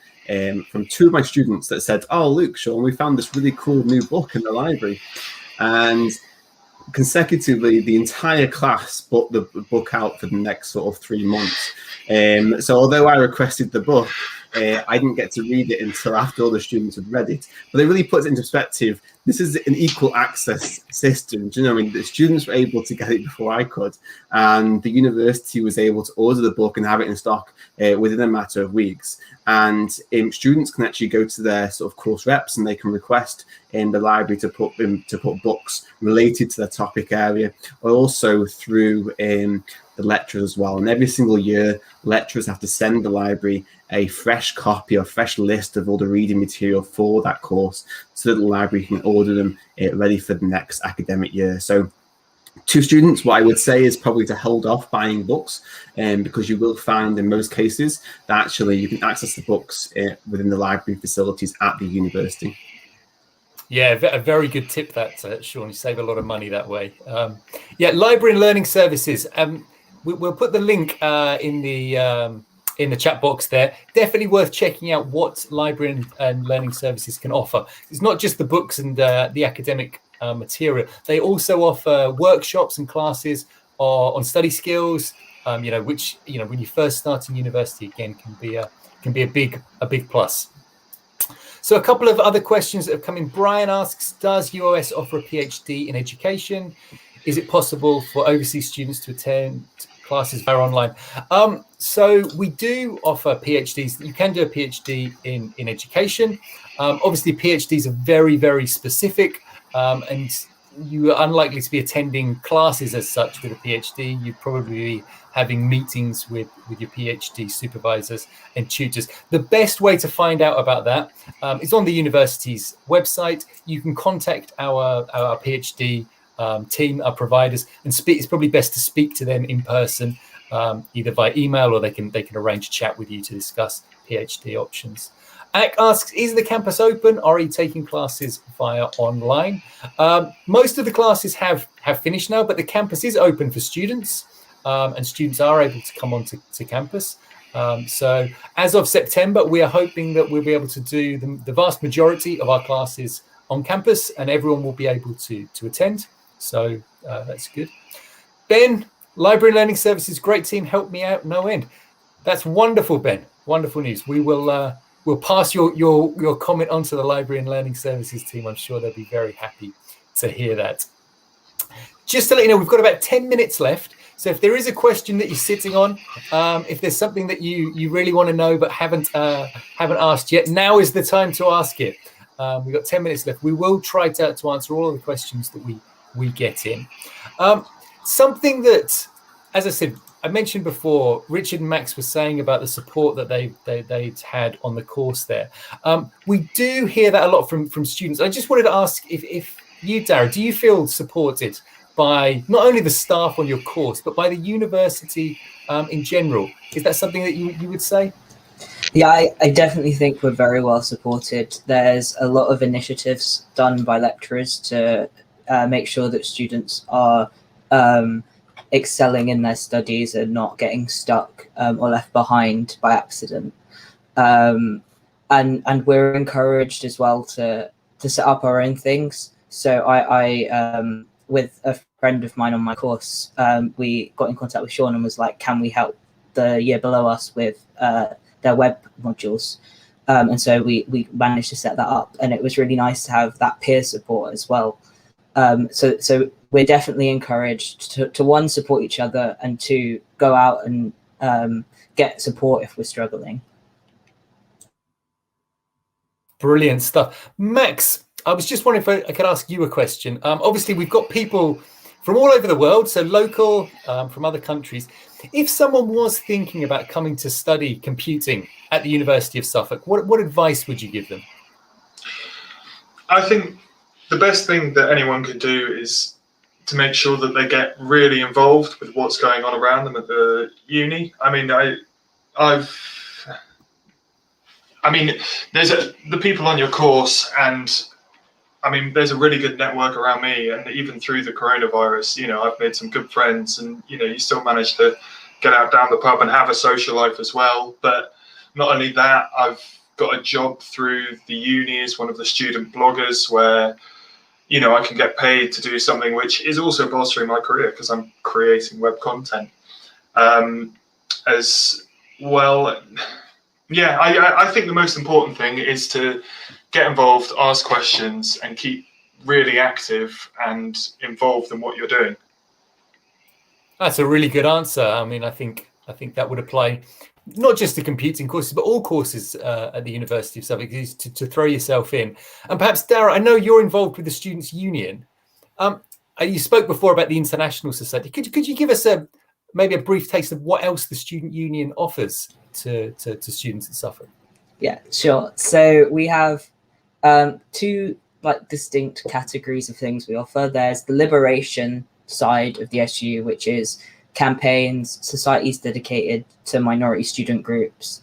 Speaker 2: from 2 of my students that said, "Oh, Luke, Sean, we found this really cool new book in the library." And consecutively, the entire class bought the book out for the next sort of 3 months. So although I requested the book, I didn't get to read it until after all the students had read it. But it really puts it into perspective. This is an equal access system. Do you know what I mean? The students were able to get it before I could, and the university was able to order the book and have it in stock within a matter of weeks. And students can actually go to their sort of course reps, and they can request in the library to put books related to their topic area, or also through the lecturers as well. And every single year, lecturers have to send the library a fresh copy or fresh list of all the reading material for that course, so that the library can order them ready for the next academic year. So to students, what I would say is probably to hold off buying books, because you will find in most cases that actually you can access the books within the library facilities at the university.
Speaker 1: Yeah, a very good tip that, Sean. You save a lot of money that way. Yeah, library and learning services. We'll put the link in the chat box there. Definitely worth checking out what library and learning services can offer. It's not just the books and the academic material. They also offer workshops and classes on study skills, which when you first start in university, again, can be a big plus. So a couple of other questions that have come in. Brian asks, does UOS offer a PhD in education? Is it possible for overseas students to attend classes via online? So we do offer PhDs. You can do a PhD in education. Obviously, PhDs are very, very specific, and you are unlikely to be attending classes as such with a PhD. You'd probably be having meetings with your PhD supervisors and tutors. The best way to find out about that is on the university's website. You can contact our PhD team, our providers, and it's probably best to speak to them in person, either by email, or they can arrange a chat with you to discuss PhD options. Ak asks, is the campus open? Are you taking classes via online? Most of the classes have finished now, but the campus is open for students, and students are able to come on to campus. So as of September, we are hoping that we'll be able to do the vast majority of our classes on campus, and everyone will be able to attend. So that's good. Ben, Library and Learning Services, great team, help me out, no end. That's wonderful, Ben. Wonderful news. We will we'll pass your comment on to the Library and Learning Services team. I'm sure they'll be very happy to hear that. Just to let you know, we've got about 10 minutes left. So if there is a question that you're sitting on, if there's something that you really want to know but haven't asked yet, now is the time to ask it. We've got 10 minutes left. We will try to answer all of the questions that we get in. Something that, as I said, I mentioned before, Richard and Max were saying about the support that they'd had on the course there. We do hear that a lot from students. I just wanted to ask if you, Dara, do you feel supported by not only the staff on your course, but by the university in general? Is that something that you would say?
Speaker 3: Yeah, I definitely think we're very well supported. There's a lot of initiatives done by lecturers to make sure that students are excelling in their studies and not getting stuck or left behind by accident. And we're encouraged as well to set up our own things. So I with a friend of mine on my course, we got in contact with Sean and was like, can we help the year below us with their web modules? And so we managed to set that up, and it was really nice to have that peer support as well. So we're definitely encouraged to one, support each other, and two, go out and get support if we're struggling.
Speaker 1: Brilliant stuff. Max, I was just wondering if I could ask you a question. Obviously, we've got people from all over the world, so local, from other countries. If someone was thinking about coming to study computing at the University of Suffolk, what advice would you give them?
Speaker 5: I think the best thing that anyone can do is to make sure that they get really involved with what's going on around them at the uni. I mean, there's the people on your course, and I mean, there's a really good network around me, and even through the coronavirus, I've made some good friends, and you still manage to get out down the pub and have a social life as well. But not only that, I've got a job through the uni as one of the student bloggers, where I can get paid to do something which is also bolstering my career because I'm creating web content as well. Yeah, I think the most important thing is to get involved, ask questions, and keep really active and involved in what you're doing.
Speaker 1: That's a really good answer. I mean, I think that would apply not just to computing courses, but all courses at the University of Suffolk, is to throw yourself in. And perhaps, Dara, I know you're involved with the Students' Union. You spoke before about the International Society. Could you give us a maybe a brief taste of what else the Student Union offers to students at Suffolk?
Speaker 3: Yeah, sure. So we have two distinct categories of things we offer. There's the liberation side of the SU, which is campaigns, societies dedicated to minority student groups,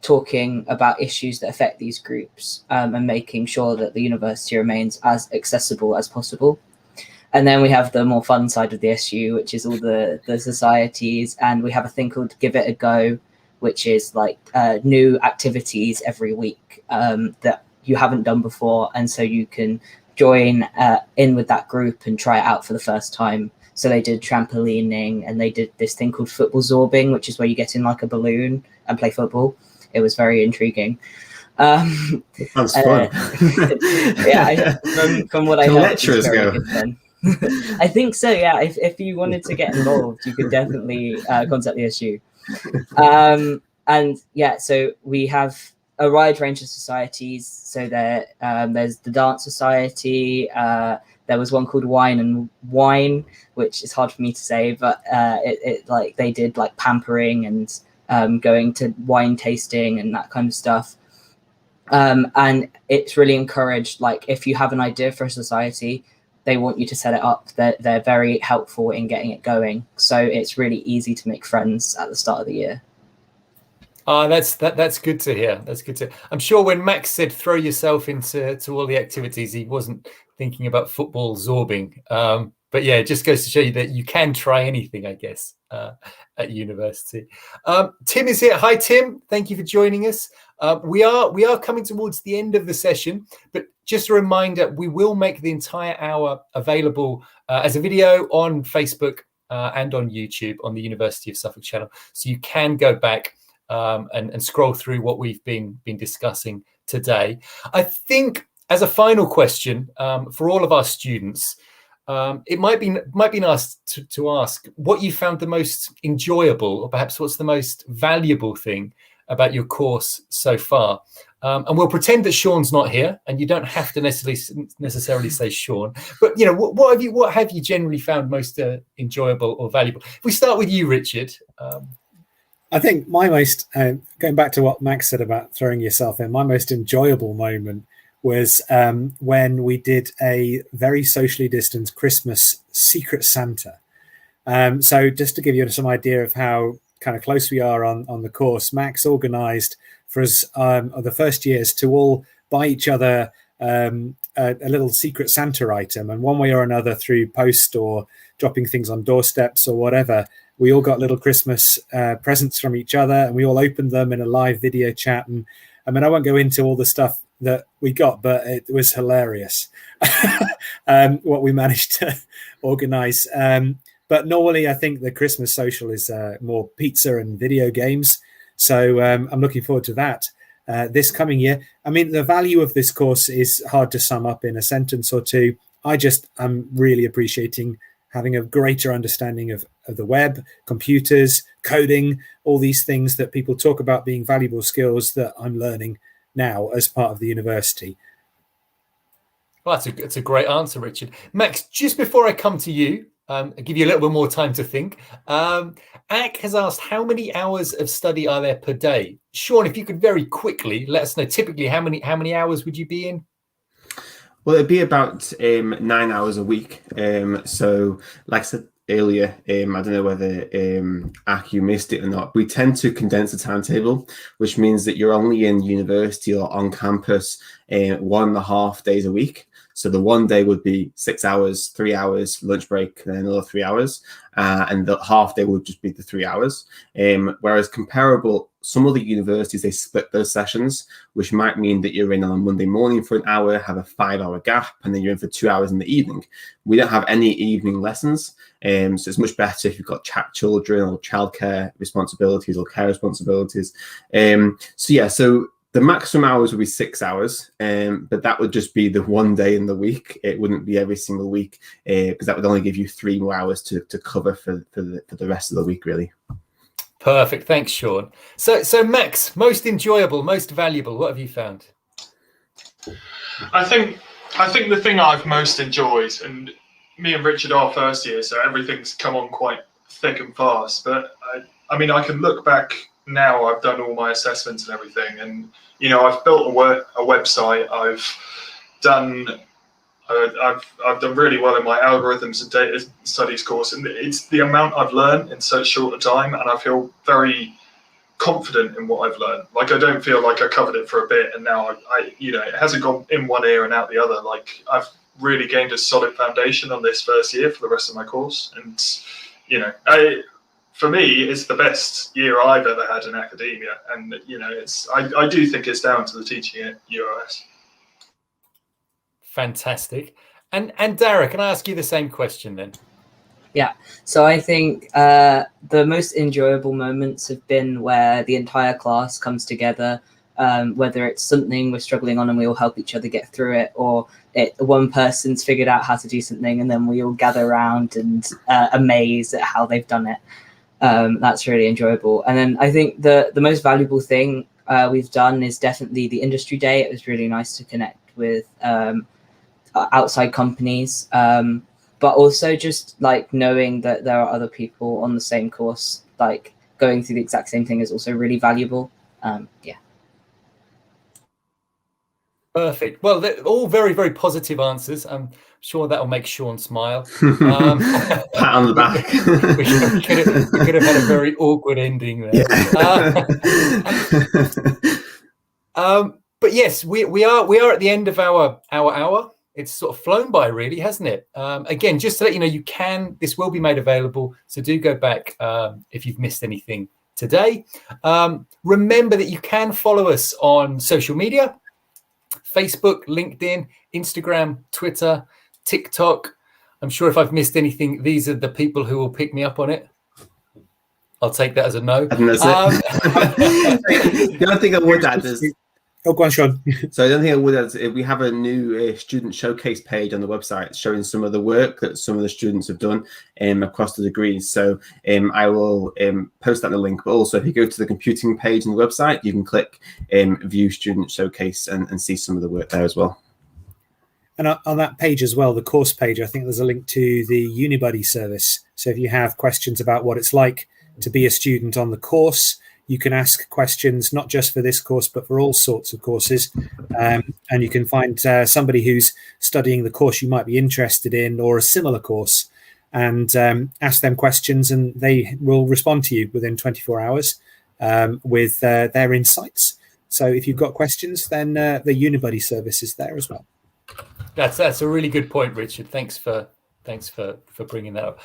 Speaker 3: talking about issues that affect these groups, and making sure that the university remains as accessible as possible. And then we have the more fun side of the SU, which is all the societies, and we have a thing called Give It a Go, which is new activities every week that you haven't done before, and so you can join in with that group and try it out for the first time. So they did trampolining, and they did this thing called football zorbing, which is where you get in like a balloon and play football. It was very intriguing.
Speaker 2: Sounds fun.
Speaker 3: Yeah, from what I heard,
Speaker 2: lecturers
Speaker 3: it's very
Speaker 2: go?
Speaker 3: good fun. I think so. Yeah, if you wanted to get involved, you could definitely contact the SU. And yeah, so we have a wide range of societies. So there's the Dance Society. There was one called Wine and Wine, which is hard for me to say, but they did pampering and going to wine tasting and that kind of stuff. And it's really encouraged. If you have an idea for a society, they want you to set it up. They're very helpful in getting it going. So it's really easy to make friends at the start of the year.
Speaker 1: That's good to hear. That's good to. I'm sure when Max said throw yourself into all the activities, he wasn't thinking about football zorbing. But yeah, it just goes to show you that you can try anything, I guess, at university. Tim is here. Hi, Tim. Thank you for joining us. We are coming towards the end of the session, but just a reminder, we will make the entire hour available as a video on Facebook and on YouTube on the University of Suffolk channel, so you can go back and scroll through what we've been discussing today. I think as a final question for all of our students, it might be nice to ask what you found the most enjoyable, or perhaps what's the most valuable thing about your course so far. And we'll pretend that Sean's not here, and you don't have to necessarily say Sean. But what have you generally found most enjoyable or valuable? If we start with you, Richard.
Speaker 4: I think my most, going back to what Max said about throwing yourself in, my most enjoyable moment was when we did a very socially distanced Christmas Secret Santa. So just to give you some idea of how kind of close we are on the course, Max organised for us the first years to all buy each other a little Secret Santa item, and one way or another, through post or dropping things on doorsteps or whatever, we all got little Christmas presents from each other, and we all opened them in a live video chat. And I mean, I won't go into all the stuff that we got, but it was hilarious what we managed to organize. But normally, I think the Christmas social is more pizza and video games. So I'm looking forward to that this coming year. I mean, the value of this course is hard to sum up in a sentence or two. I'm really appreciating having a greater understanding of the web, computers, coding, all these things that people talk about being valuable skills that I'm learning now as part of the university.
Speaker 1: Well, that's a great answer, Richard. Max, just before I come to you, I'll give you a little bit more time to think. Ak has asked, how many hours of study are there per day? Sean, if you could very quickly let us know, typically how many hours would you be in?
Speaker 2: Well, it'd be about 9 hours a week. So, like I said earlier, I don't know whether Ak, you missed it or not. We tend to condense the timetable, which means that you're only in university or on campus 1.5 days a week. So the one day would be 6 hours, 3 hours, lunch break, and then another 3 hours. And the half day would just be the 3 hours. Whereas comparable, some other universities, they split those sessions, which might mean that you're in on a Monday morning for an hour, have a 5-hour gap, and then you're in for 2 hours in the evening. We don't have any evening lessons. So it's much better if you've got children or childcare responsibilities or care responsibilities. So the maximum hours would be 6 hours, but that would just be the one day in the week. It wouldn't be every single week, because that would only give you 3 more hours to cover for the rest of the week, really.
Speaker 1: Perfect. Thanks, Sean. So Max, most enjoyable, most valuable, what have you found?
Speaker 5: I think the thing I've most enjoyed, and me and Richard are first year, so everything's come on quite thick and fast. But I mean, I can look back now. I've done all my assessments and everything, and I've built a website. I've done really well in my algorithms and data studies course, and it's the amount I've learned in such short a time, and I feel very confident in what I've learned. Like, I don't feel like I covered it for a bit and now it hasn't gone in one ear and out the other. Like, I've really gained a solid foundation on this first year for the rest of my course, and for me, it's the best year I've ever had in academia, and I do think it's down to the teaching at UOS.
Speaker 1: Fantastic. And Dara, can I ask you the same question then?
Speaker 3: Yeah, so I think the most enjoyable moments have been where the entire class comes together, whether it's something we're struggling on and we all help each other get through it, or one person's figured out how to do something and then we all gather around and amaze at how they've done it. That's really enjoyable. And then I think the most valuable thing we've done is definitely the industry day. It was really nice to connect with outside companies, but also just like knowing that there are other people on the same course, like going through the exact same thing, is also really valuable. Yeah.
Speaker 1: Perfect. Well, they're all very, very positive answers. I'm sure that'll make Sean smile.
Speaker 2: Pat on the back.
Speaker 1: we could have had a very awkward ending there.
Speaker 2: Yeah.
Speaker 1: But yes, we are at the end of our hour. It's sort of flown by, really, hasn't it? Again, just to let you know, this will be made available, so do go back if you've missed anything today. Remember that you can follow us on social media: Facebook, LinkedIn, Instagram, Twitter, TikTok. I'm sure if I've missed anything, these are the people who will pick me up on it. I'll take that as a no.
Speaker 2: And that's it. The only thing I would add is...
Speaker 4: Oh, go on, Sean.
Speaker 2: So the only thing I would add is we have a new student showcase page on the website showing some of the work that some of the students have done across the degrees. So I will post that in the link. But also, if you go to the computing page on the website, you can click View Student Showcase and see some of the work there as well.
Speaker 4: And on that page as well, the course page, I think there's a link to the Unibuddy service. So if you have questions about what it's like to be a student on the course, you can ask questions not just for this course, but for all sorts of courses. And you can find somebody who's studying the course you might be interested in, or a similar course, and ask them questions, and they will respond to you within 24 hours with their insights. So if you've got questions, then the Unibuddy service is there as well.
Speaker 1: That's a really good point, Richard. Thanks for bringing that up.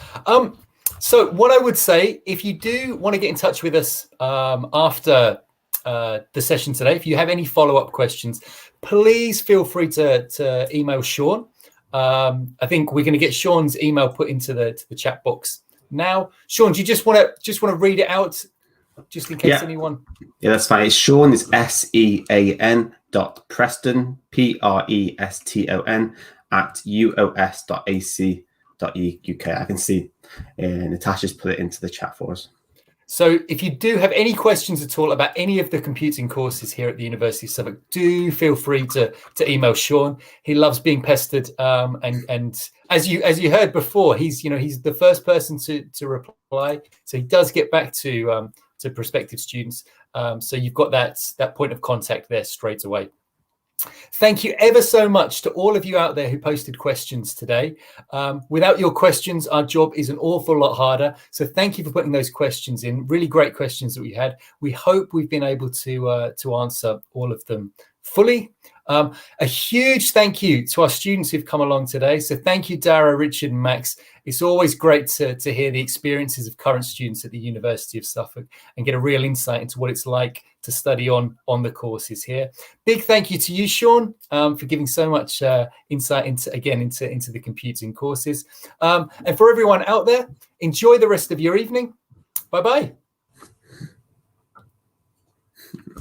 Speaker 1: So what I would say, if you do want to get in touch with us after the session today, if you have any follow-up questions, please feel free to email Sean. I think we're going to get Sean's email put into the chat box now. Sean, do you just want to read it out, just in case anyone? Yeah,
Speaker 2: that's fine. It's Sean. It's SEAN.Preston, PRESTON @uos.ac.uk. I can see Natasha's put it into the chat for us.
Speaker 1: So if you do have any questions at all about any of the computing courses here at the University of Suffolk, do feel free to email Sean. He loves being pestered, and as you heard before, he's the first person to reply. So he does get back to prospective students. So you've got that point of contact there straight away. Thank you ever so much to all of you out there who posted questions today. Without your questions, our job is an awful lot harder. So thank you for putting those questions in. Really great questions that we had. We hope we've been able to answer all of them fully. A huge thank you to our students who've come along today. So thank you, Dara, Richard, and Max. It's always great to hear the experiences of current students at the University of Suffolk and get a real insight into what it's like to study on the courses here. Big thank you to you, Sean, for giving so much insight into the computing courses. And for everyone out there, enjoy the rest of your evening. Bye-bye.